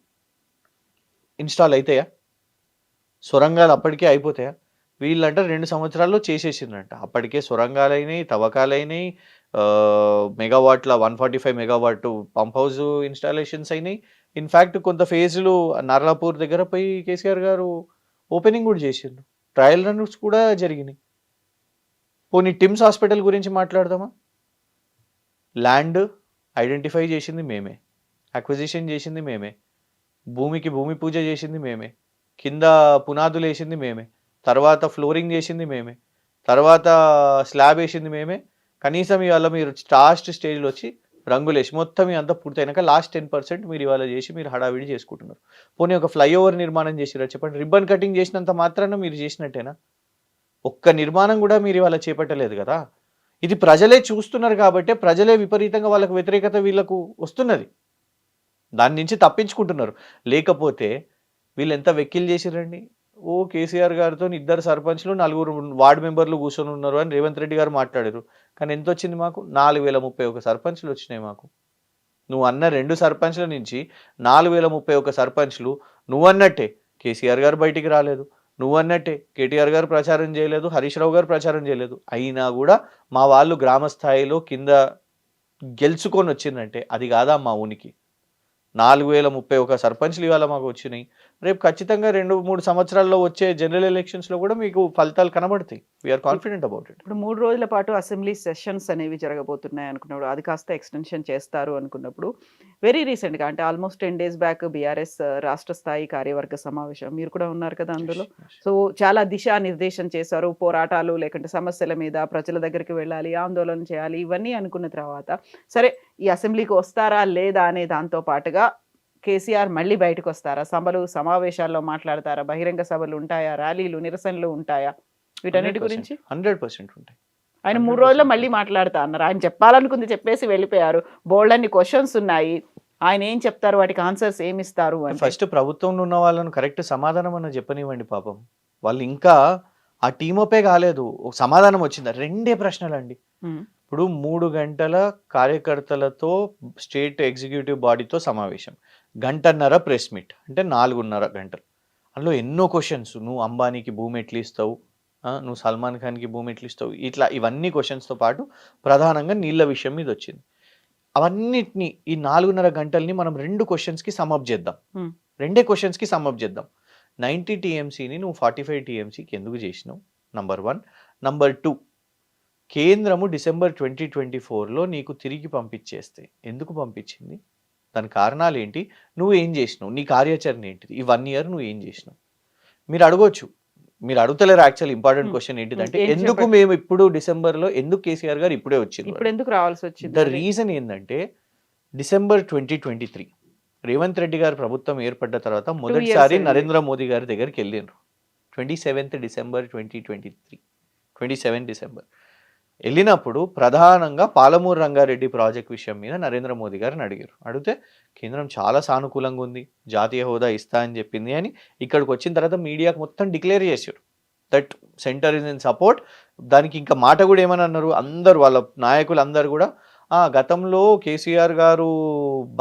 ఇన్స్టాల్ అవుతాయా? సొరంగాలు అప్పటికే అయిపోతాయా? వీళ్ళంట 2 సంవత్సరాల్లో చేసేసిండ్రంట. అప్పటికే సొరంగాలైనయి, తవ్వకాలైనయి, మెగావాట్ల 145 మెగావాట్ పంప్ హౌస్ ఇన్‌స్టాలేషన్స్ అయినయి. ఇన్‌ఫాక్ట్ కొంత ఫేజ్‌లు నర్లాపూర్ దగ్గర పోయి కేసీఆర్ గారు ఓపెనింగ్ గూడా చేసిండ్రు. ట్రయల్ రన్స్ కూడా జరిగినాయి. పోనీ టిమ్స్ హాస్పిటల్ గురించి మాట్లాడదామా? ల్యాండ్ ఐడెంటిఫై చేసింది మేమే. అక్విజిషన్ చేసింది మేమే. భూమికి భూమి పూజ చేసింది మేమే. కింద పునాదులేసింది మేమే. తర్వాత ఫ్లోరింగ్ చేసింది మేమే. తర్వాత స్లాబ్ ఏసింది మేమే. కనీసం ఇవాళ మీరు లాస్ట్ స్టేజ్‌లో వచ్చి రంగులేసి మొత్తం ఇదంతా పూర్తయినాక లాస్ట్ 10% మీరు ఇవాళ చేసి మీరు హడావిడి చేసుకుంటున్నారు. పోనీ ఒక ఫ్లైఓవర్ నిర్మాణం చేసిర్రా చెప్పండి? రిబ్బన్ కటింగ్ చేసినంత మాత్రాన మీరు చేసినట్టేనా? ఒక్క నిర్మాణం కూడా మీరు ఇవాళ చేపట్టలేదు కదా! ఇది ప్రజలే చూస్తున్నారు కాబట్టే ప్రజలే విపరీతంగా వాళ్ళకు వ్యతిరేకత వీళ్ళకు వస్తున్నది. దాని నుంచి తప్పించుకుంటున్నారు. లేకపోతే వీళ్ళెంత వెక్కిలు చేసిర్రండి. ఓ కేసీఆర్ గారితో 2 సర్పంచ్‌లు, 4 వార్డ్ మెంబర్‌లు కూర్చొని ఉన్నారు అని రేవంత్ రెడ్డి గారు మాట్లాడారు. కానీ ఎంతొచ్చింది మాకు? 4031 సర్పంచ్‌లు వచ్చినాయి మాకు. నువ్వు అన్న 2 సర్పంచ్‌ల నుంచి 4031 సర్పంచ్‌లు నువ్వన్నట్టే కేసీఆర్ గారు బయటికి రాలేదు. నువ్వన్నట్టే కేటీఆర్ గారు ప్రచారం చేయలేదు. హరీష్ రావు గారు ప్రచారం చేయలేదు. అయినా కూడా మా వాళ్ళు గ్రామ స్థాయిలో కింద గెలుచుకొని వచ్చిందంటే అది కాదా మా ఉనికి? 4031 సర్పంచ్‌లు ఇవాళ మాకు వచ్చినాయి. రేపు ఖచ్చితంగా 2-3 సంవత్సరాల్లో వచ్చే జనరల్ ఎలక్షన్స్‌లో కూడా మీకు ఫలితాలు కనబడతాయి. We are confident about it. ఇప్పుడు 3 రోజుల పాటు అసెంబ్లీ సెషన్స్ అనేవి జరగబోతున్నాయి అనుకున్నప్పుడు, అది కాస్త ఎక్స్‌టెన్షన్ చేస్తారు అనుకున్నప్పుడు, వెరీ రీసెంట్‌గా అంటే ఆల్మోస్ట్ 10 డేస్ బ్యాక్ బీఆర్ఎస్ రాష్ట్ర స్థాయి కార్యవర్గ సమావేశం. మీరు కూడా ఉన్నారు కదా అందులో. సో చాలా దిశానిర్దేశం చేశారు. పోరాటాలు లేకుంటే సమస్యల మీద ప్రజల దగ్గరికి వెళ్ళాలి, ఆందోళన చేయాలి, ఇవన్నీ అనుకున్న తర్వాత సరే ఈ అసెంబ్లీకి వస్తారా లేదా అనే దాంతో పాటుగా కేసీఆర్ మళ్ళీ బయటకు వస్తారా? సభలు, సమావేశాల్లో మాట్లాడతారా? బహిరంగ సభలు ఉంటాయా? ర్యాలీలు, నిరసనలు ఉంటాయా? వీటన్నిటి గురించి 100% ఉంటాయి. ఆయన 3 రోజుల్లో మళ్ళీ మాట్లాడతా అన్నారు. ఆయన చెప్పాలనుకుంది చెప్పేసి వెళ్ళిపోయారు. బోల్డన్ని క్వశ్చన్స్ ఉన్నాయి. ఆయన ఏం చెప్తారు? వాటికి ఆన్సర్స్ ఏమి ఇస్తారు అంటే ఫస్ట్ ప్రభుత్వంలో ఉన్న వాళ్ళను కరెక్ట్ సమాధానం అన్న చెప్పనివ్వండి పాపం. వాళ్ళు ఇంకా ఆ టీమపే కాలేదు. ఒక సమాధానం వచ్చిందా? 2 ప్రశ్నలండి. ఇప్పుడు 3 గంటల కార్యకర్తలతో స్టేట్ ఎగ్జిక్యూటివ్ బాడీతో సమావేశం, 1.5 గంటన్నర ప్రెస్ మీట్, అంటే 4.5 గంటలు. అందులో ఎన్నో క్వశ్చన్స్. నువ్వు అంబానీకి భూమి ఎట్లా ఇస్తావు, నువ్వు సల్మాన్ ఖాన్కి భూమి ఎట్లా ఇస్తావు, ఇట్లా ఇవన్నీ క్వశ్చన్స్తో పాటు ప్రధానంగా నీళ్ళ విషయం మీద వచ్చింది. అవన్నిటిని ఈ 4.5 గంటల్ని మనం 2 క్వశ్చన్స్కి సమప్ చేద్దాం. 2 క్వశ్చన్స్కి సమప్ చేద్దాం. 90 టీఎంసీని నువ్వు 45 టీఎంసీకి ఎందుకు చేసినావు? నంబర్ 1. నంబర్ 2, కేంద్రము డిసెంబర్ 2024లో నీకు తిరిగి పంపించేస్తే ఎందుకు పంపించింది? దాని కారణాలు ఏంటి? నువ్వు ఏం చేసినావు? నీ కార్యాచరణ ఏంటిది? ఈ 1 ఇయర్ నువ్వు ఏం చేసినావు? మీరు అడగొచ్చు. మీరు అడుగుతలేరు. యాక్చువల్ ఇంపార్టెంట్ క్వశ్చన్ ఏంటిదంటే ఎందుకు మేము ఇప్పుడు డిసెంబర్లో ఎందుకు కేసీఆర్ గారు ఇప్పుడే వచ్చింది? ఇప్పుడు ఎందుకు రావాల్సి వచ్చింది? ద రీజన్ ఏంటంటే డిసెంబర్ 2023 రేవంత్ రెడ్డి గారు ప్రభుత్వం ఏర్పడ్డ తర్వాత మొదటిసారి నరేంద్ర మోదీ గారి దగ్గరికి వెళ్ళిండ్రు. 27 డిసెంబర్ 2023, 27 డిసెంబర్ వెళ్ళినప్పుడు ప్రధానంగా పాలమూరు రంగారెడ్డి ప్రాజెక్ట్ విషయం మీద నరేంద్ర మోదీ గారిని అడిగారు. అడిగితే కేంద్రం చాలా సానుకూలంగా ఉంది, జాతీయ హోదా ఇస్తా అని చెప్పింది అని ఇక్కడికి వచ్చిన తర్వాత మీడియాకు మొత్తం డిక్లేర్ చేశారు that centre is in support. దానికి ఇంకా మాట కూడా ఏమని అన్నారు, అందరు వాళ్ళ నాయకులు అందరు కూడా గతంలో కేసీఆర్ గారు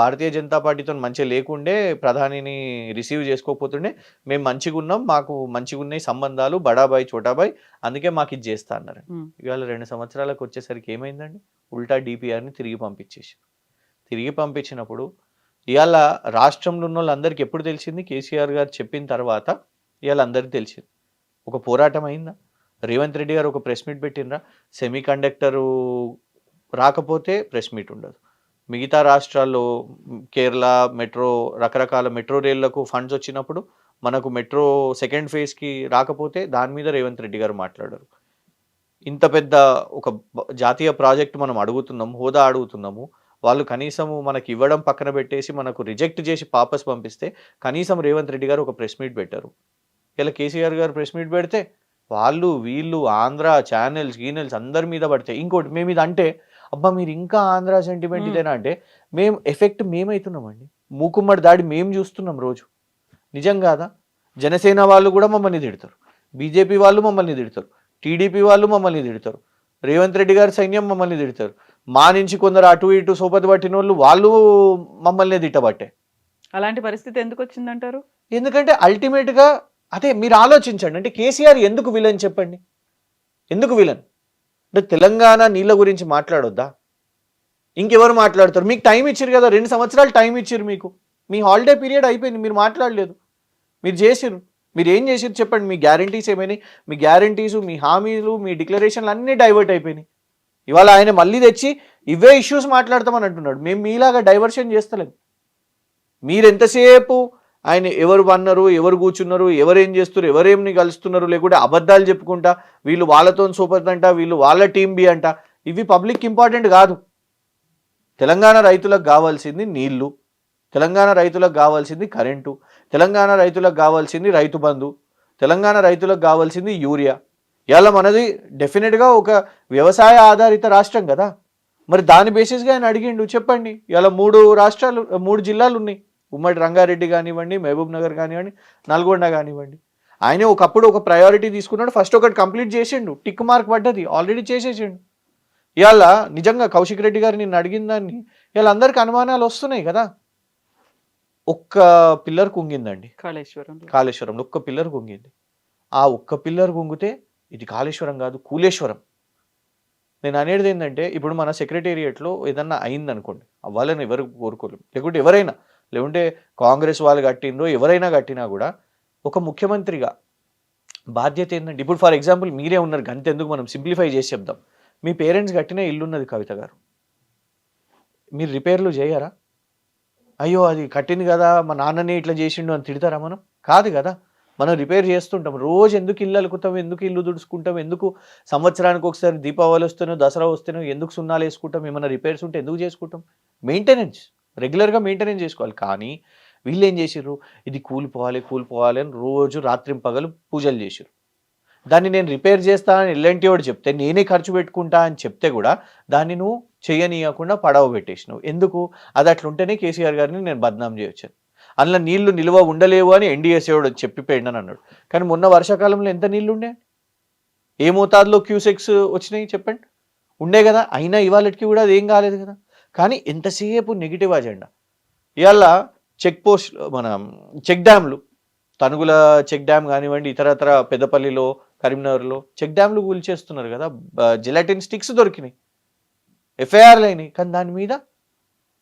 భారతీయ జనతా పార్టీతో మంచిగా లేకుండే, ప్రధానిని రిసీవ్ చేసుకోకపోతుండే, మేము మంచిగా ఉన్నాం, మాకు మంచిగా ఉన్నాయి సంబంధాలు, బడాబాయ్ చోటాబాయ్, అందుకే మాకు ఇది చేస్తా అన్నారు. ఇవాళ 2 సంవత్సరాలకు వచ్చేసరికి ఏమైందండి? ఉల్టా డిపిఆర్ని తిరిగి పంపించేసి, తిరిగి పంపించినప్పుడు ఇవాళ రాష్ట్రంలో ఉన్న వాళ్ళందరికీ ఎప్పుడు తెలిసింది? కేసీఆర్ గారు చెప్పిన తర్వాత ఇవాళ అందరికీ తెలిసింది. ఒక పోరాటం అయిందా? రేవంత్ రెడ్డి గారు ఒక ప్రెస్ మీట్ పెట్టినరా? సెమీ కండక్టరు రాకపోతే ప్రెస్ మీట్ ఉండదు. మిగతా రాష్ట్రాల్లో కేరళ మెట్రో, రకరకాల మెట్రో రైళ్లకు ఫండ్స్ వచ్చినప్పుడు మనకు మెట్రో సెకండ్ ఫేజ్కి రాకపోతే దాని మీద రేవంత్ రెడ్డి గారు మాట్లాడారు. ఇంత పెద్ద ఒక జాతీయ ప్రాజెక్ట్ మనం అడుగుతున్నాము, హోదా అడుగుతున్నాము, వాళ్ళు కనీసము మనకి ఇవ్వడం పక్కన పెట్టేసి మనకు రిజెక్ట్ చేసి వాపస్ పంపిస్తే కనీసం రేవంత్ రెడ్డి గారు ఒక ప్రెస్ మీట్ పెట్టారు. ఇలా కేసీఆర్ గారు ప్రెస్ మీట్ పెడితే వాళ్ళు వీళ్ళు ఆంధ్ర ఛానల్స్ గీనల్స్ అందరి మీద పడితే, ఇంకోటి మేము ఇది అంటే అబ్బా మీరు ఇంకా ఆంధ్ర సెంటిమెంట్ ఇదేనా అంటే మేము ఎఫెక్ట్ మేమవుతున్నామండి. మూకుమ్మడి దాడి మేము చూస్తున్నాం రోజు. నిజం కాదా? జనసేన వాళ్ళు కూడా మమ్మల్ని తిడతారు, బీజేపీ వాళ్ళు మమ్మల్ని తిడతారు, టీడీపీ వాళ్ళు మమ్మల్ని తిడతారు, రేవంత్ రెడ్డి గారి సైన్యం మమ్మల్ని తిడతారు, మా నుంచి కొందరు అటు ఇటు సోపతి పట్టిన వాళ్ళు మమ్మల్ని తిట్టబట్టే. అలాంటి పరిస్థితి ఎందుకు వచ్చిందంటారు? ఎందుకంటే అల్టిమేట్గా అదే మీరు ఆలోచించండి. అంటే కేసీఆర్ ఎందుకు విలన్ చెప్పండి? ఎందుకు విలన్? అంటే తెలంగాణ నీళ్ళ గురించి మాట్లాడొద్దా? ఇంకెవరు మాట్లాడతారు? మీకు టైం ఇచ్చారు కదా, 2 సంవత్సరాలు టైం ఇచ్చారు మీకు. మీ హాలిడే పీరియడ్ అయిపోయింది, మీరు మాట్లాడలేదు. మీరు చేసిర్రు. మీరు ఏం చేసిర్రు చెప్పండి? మీ గ్యారంటీస్ ఏమైనాయి? మీ గ్యారంటీసు, మీ హామీలు, మీ డిక్లరేషన్లు అన్నీ డైవర్ట్ అయిపోయినాయి. ఇవాళ ఆయన మళ్ళీ తెచ్చి ఇవే ఇష్యూస్ మాట్లాడతామని అంటున్నాడు. మేము మీలాగా డైవర్షన్ చేస్తలేము. మీరు ఎంతసేపు ఆయన ఎవరు అన్నారు, ఎవరు కూర్చున్నారు, ఎవరేం చేస్తున్నారు, ఎవరేమి కలుస్తున్నారు, లేకుంటే అబద్ధాలు చెప్పుకుంటా వీళ్ళు వాళ్ళతో సూపర్ అంట, వీళ్ళు వాళ్ళ టీం బి అంట, ఇవి పబ్లిక్ ఇంపార్టెంట్ కాదు. తెలంగాణ రైతులకు కావాల్సింది నీళ్లు, తెలంగాణ రైతులకు కావాల్సింది కరెంటు, తెలంగాణ రైతులకు కావాల్సింది రైతు బంధు, తెలంగాణ రైతులకు కావాల్సింది యూరియా. ఇలా మనది డెఫినెట్గా ఒక వ్యవసాయ ఆధారిత రాష్ట్రం కదా. మరి దాని బేసిస్గా ఆయన అడిగిండు. చెప్పండి, ఇలా 3 జిల్లాలు ఉన్నాయి. ఉమ్మడి రంగారెడ్డి కానివ్వండి, మహబూబ్ నగర్ కానివ్వండి, నల్గొండ కానివ్వండి. ఆయనే ఒకప్పుడు ఒక ప్రయారిటీ తీసుకున్నాడు. ఫస్ట్ ఒకటి కంప్లీట్ చేసిండు, టిక్ మార్క్ పడ్డది, ఆల్రెడీ చేసేసిండు. ఇవాళ నిజంగా కౌశిక్ రెడ్డి గారు నిన్ను అడిగిన దాన్ని ఇవాళ అందరికి అనుమానాలు వస్తున్నాయి కదా. ఒక్క పిల్లర్ కుంగిందండి కాళేశ్వరంలో, ఒక్క పిల్లర్ కుంగింది. ఆ ఒక్క పిల్లర్ కుంగితే ఇది కాళేశ్వరం కాదు, కూలేశ్వరం. నేను అనేది ఏంటంటే, ఇప్పుడు మన సెక్రటేరియట్లో ఏదన్నా అయిందనుకోండి, అవ్వాలని ఎవరు కోరుకోలేము, లేకుంటే కాంగ్రెస్ వాళ్ళు కట్టిండ్రో ఎవరైనా కట్టినా కూడా ఒక ముఖ్యమంత్రిగా బాధ్యత ఏంటంటే, ఇప్పుడు ఫర్ ఎగ్జాంపుల్ మీరే ఉన్నారు, గంతెందుకు మనం సింప్లిఫై చేసి చెప్దాం. మీ పేరెంట్స్ కట్టిన ఇల్లున్నది కవిత గారు, మీరు రిపేర్లు చేయరా? అయ్యో అది కట్టింది కదా, మా నాన్నని ఇట్లా చేసిండు అని తిడతారా? మనం కాదు కదా, మనం రిపేర్ చేస్తుంటాం. రోజు ఎందుకు ఇల్లు అలుకుతాం, ఎందుకు ఇల్లు తుడుచుకుంటాం, ఎందుకు సంవత్సరానికి ఒకసారి దీపావళి వస్తేనో దసరా వస్తేనో ఎందుకు సున్నాలు వేసుకుంటాం, ఏమైనా రిపేర్స్ ఉంటే ఎందుకు చేసుకుంటాం? మెయింటెనెన్స్, రెగ్యులర్గా మెయింటెనెన్స్ చేసుకోవాలి. కానీ వీళ్ళు ఏం చేసిర్రు, ఇది కూలిపోవాలి అని రోజు రాత్రింపగలు పూజలు చేసిర్రు. దాన్ని నేను రిపేర్ చేస్తానని ఎల్ఎన్టీ వాడు చెప్తే, నేనే ఖర్చు పెట్టుకుంటా అని చెప్తే కూడా దాన్ని నువ్వు చేయనీయకుండా పడవ పెట్టేసినావు. ఎందుకు? అది అట్లుంటేనే కేసీఆర్ గారిని నేను బద్నాం చేయొచ్చాను. అందులో నీళ్లు నిల్వ ఉండలేవు అని ఎన్డీఎస్ఏ వాడు చెప్పిపోయిందని అన్నాడు. కానీ మొన్న వర్షాకాలంలో ఎంత నీళ్లు ఉండే, ఏ మోతాదులో క్యూసెక్స్ వచ్చినాయి చెప్పండి? ఉండే కదా. అయినా ఇవాళకి కూడా అది ఏం కాలేదు కదా. కానీ ఎంతసేపు నెగిటివ్ అజెండా. ఇవాళ చెక్ పోస్ట్, మన చెక్ డ్యామ్లు, తనుగుల చెక్ డ్యామ్ కానివ్వండి, ఇతరత్ర పెద్దపల్లిలో, కరీంనగర్లో చెక్ డ్యామ్లు కూల్చేస్తున్నారు కదా. జెలాటిన్ స్టిక్స్ దొరికినాయి, ఎఫ్ఐఆర్లు అయినాయి. కానీ దాని మీద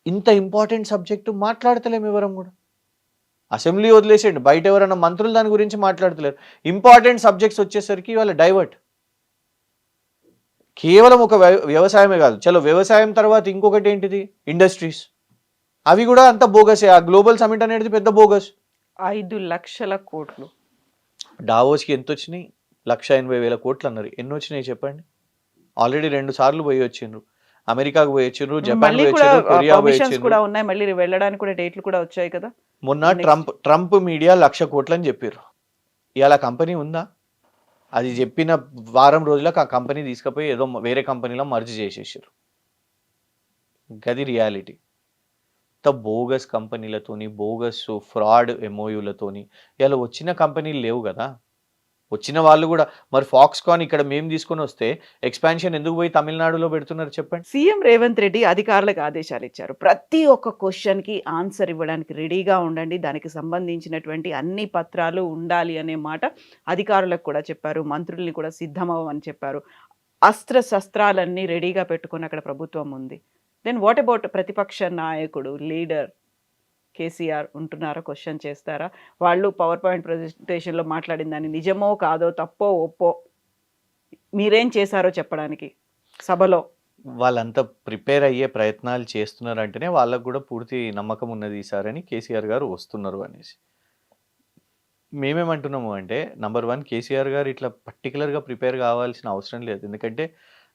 ఇంత ఇంపార్టెంట్ సబ్జెక్టు మాట్లాడతలేము ఎవరం కూడా. అసెంబ్లీ వదిలేసేయండి, బయట ఎవరైనా మంత్రులు దాని గురించి మాట్లాడతలేరు. ఇంపార్టెంట్ సబ్జెక్ట్స్ వచ్చేసరికి వాళ్ళ డైవర్ట్. కేవలం ఒక వ్యవసాయమే కాదు, చలో వ్యవసాయం తర్వాత ఇంకొకటి ఏంటిది, ఇండస్ట్రీస్. అవి కూడా అంత బోగసే. ఆ గ్లోబల్ సమిట్ అనేది పెద్ద బోగస్. 5 లక్షల కోట్లు. డావోస్కి ఎంత వచ్చినాయి? 1,80,000 కోట్లు అన్నారు. ఎన్ని వచ్చినాయి చెప్పండి? ఆల్రెడీ 2 సార్లు పోయి వచ్చిండ్రు. అమెరికాకు పోయి వచ్చిండ్రు, జపాన్ పోయి వచ్చిండ్రు, కొరియా పోయి వచ్చిండ్రు. ఉన్నాయి, మళ్ళీ వెళ్ళడానికి కూడా డేట్లు కూడా వచ్చాయి కదా. మొన్న ట్రంప్ మీడియా 1,00,000 కోట్లు అని చెప్పారు. ఇవాళ కంపెనీ ఉందా? అది చెప్పిన వారం రోజులకు ఆ కంపెనీ తీసుకుపోయి ఏదో వేరే కంపెనీలో మర్జ్ చేసేసారు. గది రియాలిటీ. బోగస్ కంపెనీలతోని, బోగస్ ఫ్రాడ్ ఎంఓయూలతోని ఇలా వచ్చిన కంపెనీలు లేవు కదా. వచ్చిన వాళ్ళు కూడా మరి ఫాక్స్కాన్ ఇక్కడ మేము తీసుకొని వస్తే ఎక్స్పాన్షన్ ఎందుకు పోయి తమిళనాడులో పెడుతున్నారు చెప్పండి? సీఎం రేవంత్ రెడ్డి అధికారులకు ఆదేశాలు ఇచ్చారు. ప్రతి ఒక్క క్వశ్చన్కి ఆన్సర్ ఇవ్వడానికి రెడీగా ఉండండి, దానికి సంబంధించినటువంటి అన్ని పత్రాలు ఉండాలి అనే మాట అధికారులకు కూడా చెప్పారు. మంత్రుల్ని కూడా సిద్ధమవ్వమని చెప్పారు. శస్త్రాలన్నీ రెడీగా పెట్టుకొని అక్కడ ప్రభుత్వం ఉంది. దెన్ వాట్ అబౌట్ ప్రతిపక్ష నాయకుడు, లీడర్ కేసీఆర్ ఉంటున్నారా? క్వశ్చన్ చేస్తారా? వాళ్ళు పవర్ పాయింట్ ప్రజెంటేషన్లో మాట్లాడిన దాన్ని నిజమో కాదో, తప్పో ఒప్పో మీరేం చేశారో చెప్పడానికి సభలో వాళ్ళంతా ప్రిపేర్ అయ్యే ప్రయత్నాలు చేస్తున్నారు అంటేనే వాళ్ళకు కూడా పూర్తి నమ్మకం ఉన్నది ఈసారని కేసీఆర్ గారు వస్తున్నారు అనేసి. మేమేమంటున్నాము అంటే, నంబర్ 1, కేసీఆర్ గారు ఇట్లా పర్టికులర్గా ప్రిపేర్ కావాల్సిన అవసరం లేదు. ఎందుకంటే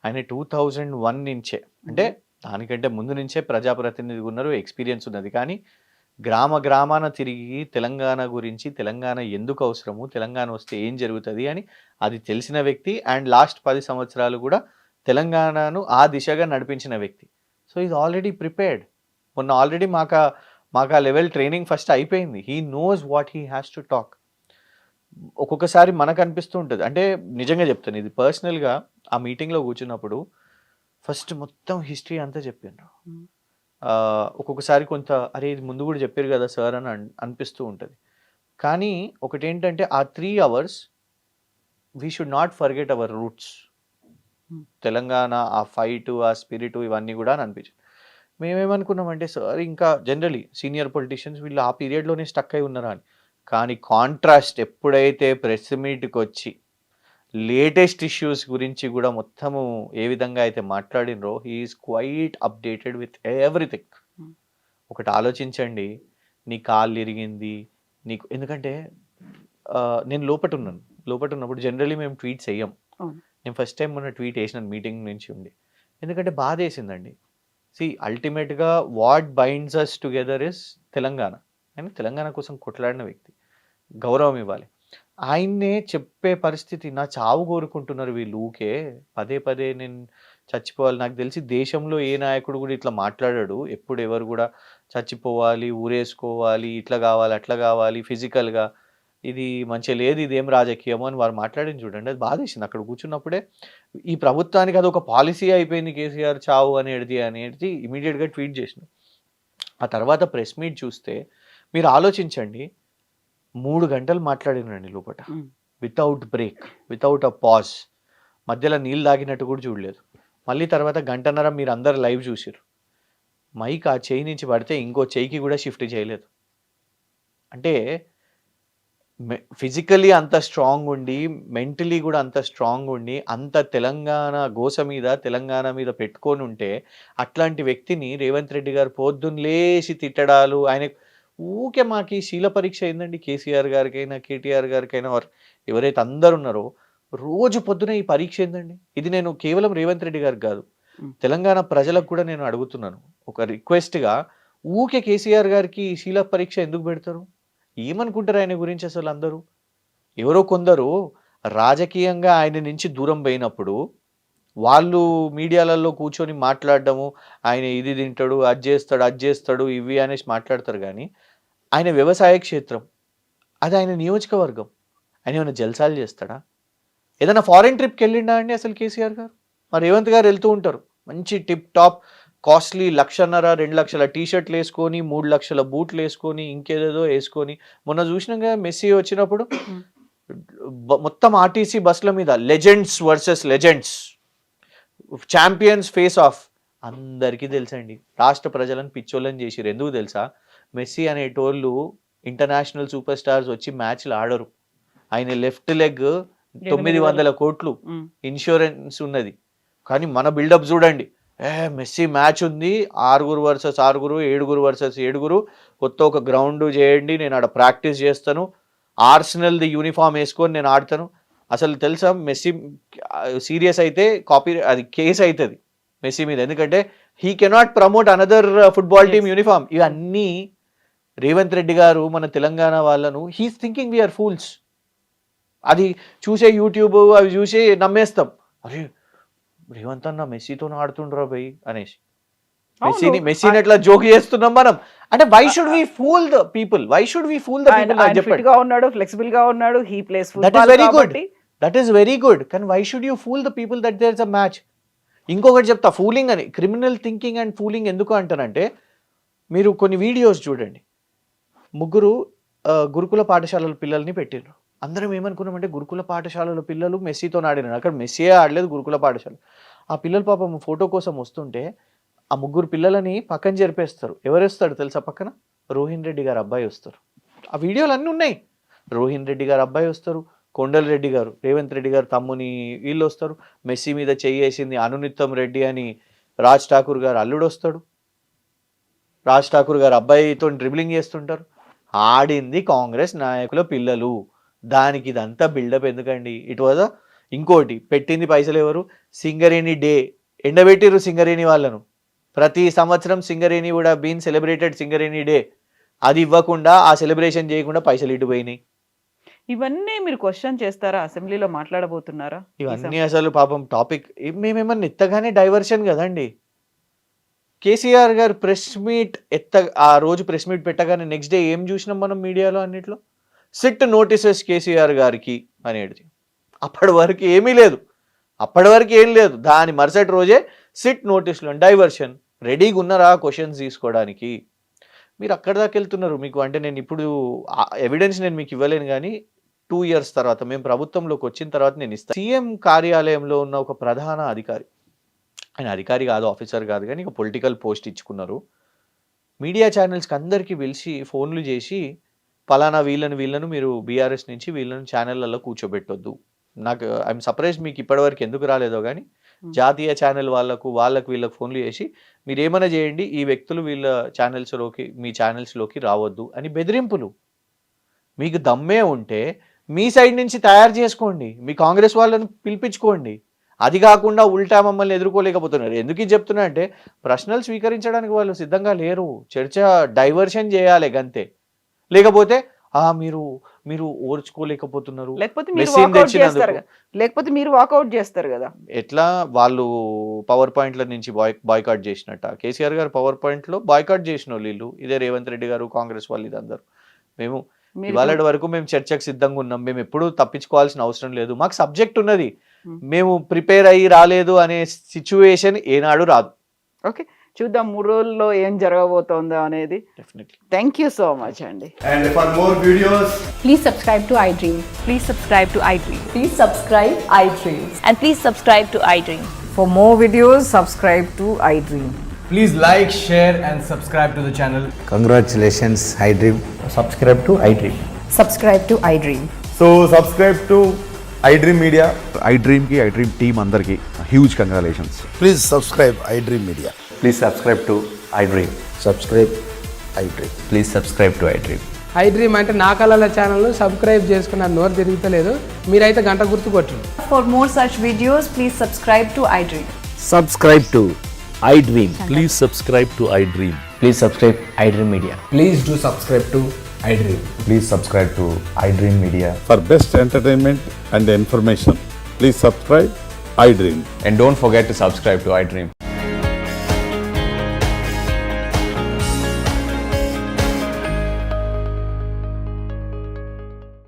ఆయన 2001 నుంచే, అంటే దానికంటే ముందు నుంచే ప్రజాప్రతినిధి ఉన్నారు, ఎక్స్పీరియన్స్ ఉన్నది. కానీ గ్రామాన తిరిగి తెలంగాణ గురించి, తెలంగాణ ఎందుకు అవసరము, తెలంగాణ వస్తే ఏం జరుగుతుంది అని అది తెలిసిన వ్యక్తి. అండ్ లాస్ట్ 10 సంవత్సరాలు కూడా తెలంగాణను ఆ దిశగా నడిపించిన వ్యక్తి. So is already prepared. మొన్న ఆల్రెడీ మాకు ఆ లెవెల్ ట్రైనింగ్ ఫస్ట్ అయిపోయింది. He knows what he has to talk. ఒక్కొక్కసారి మనకు అనిపిస్తూ ఉంటుంది, అంటే నిజంగా చెప్తాను, ఇది పర్సనల్గా ఆ మీటింగ్లో కూర్చున్నప్పుడు ఫస్ట్ మొత్తం హిస్టరీ అంతా చెప్పిండ్రు. Hmm. ఒక్కొక్కసారి కొంత అరే ఇది ముందు కూడా చెప్పారు కదా సార్ అని అనిపిస్తూ ఉంటుంది. కానీ ఒకటేంటంటే ఆ 3 hours we should not forget our roots. Telangana ఆ ఫైట్, ఆ స్పిరిట్ ఇవన్నీ కూడా అని అనిపించింది. మేమేమనుకున్నామంటే సార్ ఇంకా జనరలీ సీనియర్ పొలిటీషియన్స్ వీళ్ళు ఆ పీరియడ్లోనే స్టక్ అయి ఉన్నారా అని. కానీ కాంట్రాస్ట్ ఎప్పుడైతే ప్రెస్ మీట్కి వచ్చి లేటెస్ట్ ఇష్యూస్ గురించి కూడా మొత్తము ఏ విధంగా అయితే మాట్లాడినరో he is quite updated with everything. ఒకటి ఆలోచించండి, నీ కాళ్ళు ఇరిగింది నీకు, ఎందుకంటే నేను లోపట ఉన్నప్పుడు జనరలీ మేము ట్వీట్స్ వేయం. నేను ఫస్ట్ టైం మొన్న ట్వీట్ వేసినాను మీటింగ్ నుంచి ఉండి, ఎందుకంటే బాధ వేసిందండి. అల్టిమేట్గా what binds us together is Telangana. ఆయన తెలంగాణ కోసం కొట్లాడిన వ్యక్తి, గౌరవం ఇవ్వాలి. ఆయన్నే చెప్పే పరిస్థితి, నా చావు కోరుకుంటున్నారు వీళ్ళు ఊకే పదే పదే నేను చచ్చిపోవాలి. నాకు తెలిసి దేశంలో ఏ నాయకుడు కూడా ఇట్లా మాట్లాడాడు ఎప్పుడు, ఎవరు కూడా చచ్చిపోవాలి, ఊరేసుకోవాలి, ఇట్లా కావాలి, అట్లా కావాలి, ఫిజికల్గా ఇది మంచిగా లేదు, ఇదేం రాజకీయమో అని వారు మాట్లాడింది చూడండి. అది బాధేసింది. అక్కడ కూర్చున్నప్పుడే ఈ ప్రభుత్వానికి అది ఒక పాలసీ అయిపోయింది కేసీఆర్ చావు అనేది ఇమీడియట్గా ట్వీట్ చేసిన. ఆ తర్వాత ప్రెస్ మీట్ చూస్తే మీరు ఆలోచించండి, 3 గంటలు మాట్లాడినండి లోపల, without break, without a pause. మధ్యలో నీళ్ళు తాగినట్టు కూడా చూడలేదు. మళ్ళీ తర్వాత గంటన్నర మీరు అందరు లైవ్ చూసారు. మైక్ ఆ చేయి నుంచి పడితే ఇంకో చేయికి కూడా షిఫ్ట్ చేయలేదు. అంటే ఫిజికలీ అంత స్ట్రాంగ్ ఉండి, మెంటలీ కూడా అంత స్ట్రాంగ్ ఉండి, అంత తెలంగాణ గోస మీద, తెలంగాణ మీద పెట్టుకొని ఉంటే అట్లాంటి వ్యక్తిని రేవంత్ రెడ్డి గారు పొద్దున్న లేచి తిట్టడాలు, ఆయన ఊకే మాకు శీల పరీక్ష అయిందండి. కేసీఆర్ గారికైనా, కేటీఆర్ గారికైనా, ఎవరైతే అందరు ఉన్నారో రోజు పొద్దున ఈ పరీక్ష ఏందండి. ఇది నేను కేవలం రేవంత్ రెడ్డి గారికి కాదు, తెలంగాణ ప్రజలకు కూడా నేను అడుగుతున్నాను ఒక రిక్వెస్ట్గా. ఊకే కేసీఆర్ గారికి శీల పరీక్ష ఎందుకు పెడతారు? ఏమనుకుంటారు ఆయన గురించి అసలు? అందరూ ఎవరో కొందరు రాజకీయంగా ఆయన నుంచి దూరం పోయినప్పుడు వాళ్ళు మీడియాలలో కూర్చొని మాట్లాడడము, ఆయన ఇది తింటాడు, అది చేస్తాడు ఇవి అనేసి మాట్లాడతారు. కానీ ఆయన వ్యవసాయ క్షేత్రం, అది ఆయన నియోజకవర్గం. ఆయన ఏమైనా జల్సాలు చేస్తాడా? ఏదైనా ఫారెన్ ట్రిప్కి వెళ్ళిండా అండి అసలు కేసీఆర్ గారు? మరి రేవంత్ గారు వెళ్తూ ఉంటారు, మంచి టిప్ టాప్ కాస్ట్లీ 1,50,000 2 లక్షల టీషర్ట్లు వేసుకొని, 3 లక్షల బూట్లు వేసుకొని, ఇంకేదేదో వేసుకొని. మొన్న చూసినాక మెస్సీ వచ్చినప్పుడు మొత్తం ఆర్టీసీ బస్సుల మీద legends versus legends, champions face of. అందరికీ తెలుసండి, రాష్ట్ర ప్రజలను పిచ్చోళ్ళని చేసిరు. ఎందుకు తెలుసా? మెస్సీ అనేటోళ్ళు ఇంటర్నేషనల్ సూపర్ స్టార్స్ వచ్చి మ్యాచ్లు ఆడరు. ఆయన లెఫ్ట్ లెగ్ 900 కోట్లు ఇన్సూరెన్స్ ఉన్నది. కానీ మన బిల్డప్ చూడండి, మెస్సీ మ్యాచ్ ఉంది, 6 వర్సెస్ 6, 7 వర్సెస్ 7, కొత్త ఒక గ్రౌండ్ చేయండి, నేను ఆడ ప్రాక్టీస్ చేస్తాను, ఆర్సెనల్ది యూనిఫామ్ వేసుకొని నేను ఆడతాను. అసలు తెలుసా, మెస్సీ సీరియస్ అయితే అది కేసు అవుతుంది మెస్సీ మీద. ఎందుకంటే he cannot promote another football team uniform. ఇవన్నీ రేవంత్ రెడ్డి గారు మన తెలంగాణ వాళ్ళను, హీస్ థింకింగ్ వీఆర్ ఫూల్స్. అది చూసే యూట్యూబ్ అవి చూసి నమ్మేస్తాం, అరే రేవంత్ అన్న మెస్సీతో ఆడుతుండ్రా భయ్ అనేసి. మెస్సీని ఎట్లా జోక్ చేస్తున్నాం మనం అంటే. Why should we fool the people? Why should we fool the people? Fit గా ఉన్నాడు, ఫ్లెక్సిబుల్ గా ఉన్నాడు, he plays football. That is very good. కానీ why should you fool the people that there is a match? ఇంకొకటి చెప్తా, ఫూలింగ్ అని, క్రిమినల్ థింకింగ్ అండ్ ఫూలింగ్ ఎందుకు అంటానంటే, మీరు కొన్ని వీడియోస్ చూడండి. 3 గురుకుల పాఠశాలల పిల్లల్ని పెట్టిండ్రు. అందరం ఏమనుకున్నామంటే గురుకుల పాఠశాలల పిల్లలు మెస్సీతో ఆడినారు. అక్కడ మెస్సీయే ఆడలేదు, గురుకుల పాఠశాల. ఆ పిల్లలు పాపం ఫోటో కోసం వస్తుంటే ఆ 3 పిల్లలని పక్కన జరిపేస్తారు. ఎవరు వస్తాడు తెలుసా పక్కన? రోహిన్ రెడ్డి గారు అబ్బాయి వస్తారు. ఆ వీడియోలు అన్నీ ఉన్నాయి. రోహిన్ రెడ్డి గారు అబ్బాయి వస్తారు, కొండల్ రెడ్డి గారు, రేవంత్ రెడ్డి గారు తమ్ముని వీళ్ళు వస్తారు. మెస్సీ మీద చెయ్యేసింది అనునిత్తం రెడ్డి అని రాజ్ ఠాకూర్ గారు అల్లుడు వస్తాడు. రాజ్ ఠాకూర్ గారు అబ్బాయితో డ్రిబ్లింగ్ చేస్తుంటారు. ఆడింది కాంగ్రెస్ నాయకుల పిల్లలు. దానికి ఇదంతా బిల్డప్ ఎందుకండి? ఇట్ వాజ్ ఇంకోటి పెట్టింది పైసలు ఎవరు? సింగరేణి డే ఎండబెట్టిరు సింగరేణి వాళ్ళను. ప్రతి సంవత్సరం సింగరేణి కూడా బీన్ సెలబ్రేటెడ్ సింగరేణి డే. అది ఇవ్వకుండా, ఆ సెలబ్రేషన్ చేయకుండా పైసలు ఇటు పోయినాయి. ఇవన్నీ మీరు క్వశ్చన్ చేస్తారా? అసెంబ్లీలో మాట్లాడబోతున్నారా ఇవన్నీ? అసలు పాపం టాపిక్ మేమేమన్నా ఎత్తగానే డైవర్షన్ కదండి. కేసీఆర్ గారు ప్రెస్ మీట్ ఆ రోజు ప్రెస్ మీట్ పెట్టగానే నెక్స్ట్ డే ఏం చూసినాం మనం మీడియాలో అన్నిట్లో? సిట్ నోటీసెస్ కేసీఆర్ గారికి అనేది. అప్పటి వరకు ఏమీ లేదు. అప్పటి వరకు ఏం లేదు, దాని మరుసటి రోజే సిట్ నోటీసులు, డైవర్షన్. రెడీగా ఉన్నారా క్వశ్చన్స్ తీసుకోవడానికి? మీరు అక్కడ దాకా వెళ్తున్నారు. మీకు అంటే నేను ఇప్పుడు ఎవిడెన్స్ నేను మీకు ఇవ్వలేను, కానీ 2 years తర్వాత మేము ప్రభుత్వంలోకి వచ్చిన తర్వాత నేను ఇస్తాను. సీఎం కార్యాలయంలో ఉన్న ఒక ప్రధాన అధికారి, ఆయన అధికారి కాదు, ఆఫీసర్ కాదు, కానీ ఒక పొలిటికల్ పోస్ట్ ఇచ్చుకున్నారు. మీడియా ఛానల్స్కి అందరికీ పిలిచి ఫోన్లు చేసి పలానా వీళ్ళను మీరు బీఆర్ఎస్ నుంచి వీళ్ళని ఛానళ్ళల్లో కూర్చోబెట్టొద్దు. నాకు ఐఎమ్ సర్ప్రైజ్ మీకు ఇప్పటివరకు ఎందుకు రాలేదో కానీ జాతీయ ఛానల్ వాళ్ళకు వీళ్ళకి ఫోన్లు చేసి మీరు ఏమైనా చేయండి, ఈ వ్యక్తులు వీళ్ళ ఛానల్స్లోకి మీ ఛానల్స్లోకి రావద్దు అని బెదిరింపులు. మీకు దమ్మే ఉంటే మీ సైడ్ నుంచి తయారు చేసుకోండి, మీ కాంగ్రెస్ వాళ్ళని పిలిపించుకోండి. అది కాకుండా ఉల్టా మమ్మల్ని ఎదుర్కోలేకపోతున్నారు. ఎందుకు ఇది చెప్తున్నా అంటే ప్రశ్నలు స్వీకరించడానికి వాళ్ళు సిద్ధంగా లేరు. చర్చ డైవర్షన్ చేయాలి గంతే. లేకపోతే మీరు ఓర్చుకోలేకపోతున్నారు, లేకపోతే మీరు వాకౌట్ చేస్తారు కదా. ఎట్లా వాళ్ళు పవర్ పాయింట్ల నుంచి బాయ్కాట్ చేసినట్ట. కేసీఆర్ గారు పవర్ పాయింట్ లో బాయ్కాట్ చేసిన వీళ్ళు, ఇదే రేవంత్ రెడ్డి గారు, కాంగ్రెస్ వాళ్ళు, ఇదందరూ. మేము ఇవాళ వరకు మేము చర్చకు సిద్ధంగా ఉన్నాం. మేము ఎప్పుడూ తప్పించుకోవాల్సిన అవసరం లేదు. మాకు సబ్జెక్ట్ ఉన్నది, మేము ప్రిపేర్ అయ్యి రాలేదు అనే సిచ్యువేషన్ ఏనాడు రాదు. ఓకే, చూద్దాం 3 రోజుల్లో ఏం జరగబోతోందో అనేది. Definitely. Thank you so much అండి. And for more videos, Please subscribe to iDream. Please subscribe to iDream. Please subscribe iDream. And please subscribe to iDream. For more videos, subscribe to iDream. please like, share and subscribe to the channel. Congratulations, iDream. Subscribe to iDream. Subscribe to iDream. So subscribe to iDream Media. iDream team అందరికి huge congratulations. Please subscribe iDream Media. Please subscribe to iDream. Subscribe iDream. Please subscribe to iDream. iDream అంటే నా కళల ఛానల్ సబ్స్క్రైబ్ చేసుకున్న నోరు తిరుగుతలేదు, మీరైతే గంట గుర్తు కొట్టండి. For more such videos, please subscribe to iDream. Subscribe to iDream. Please subscribe to iDream. Please subscribe iDream Media. Please do subscribe to iDream. Please subscribe to iDream Media. For best entertainment and information, please subscribe iDream. And don't forget to subscribe to iDream.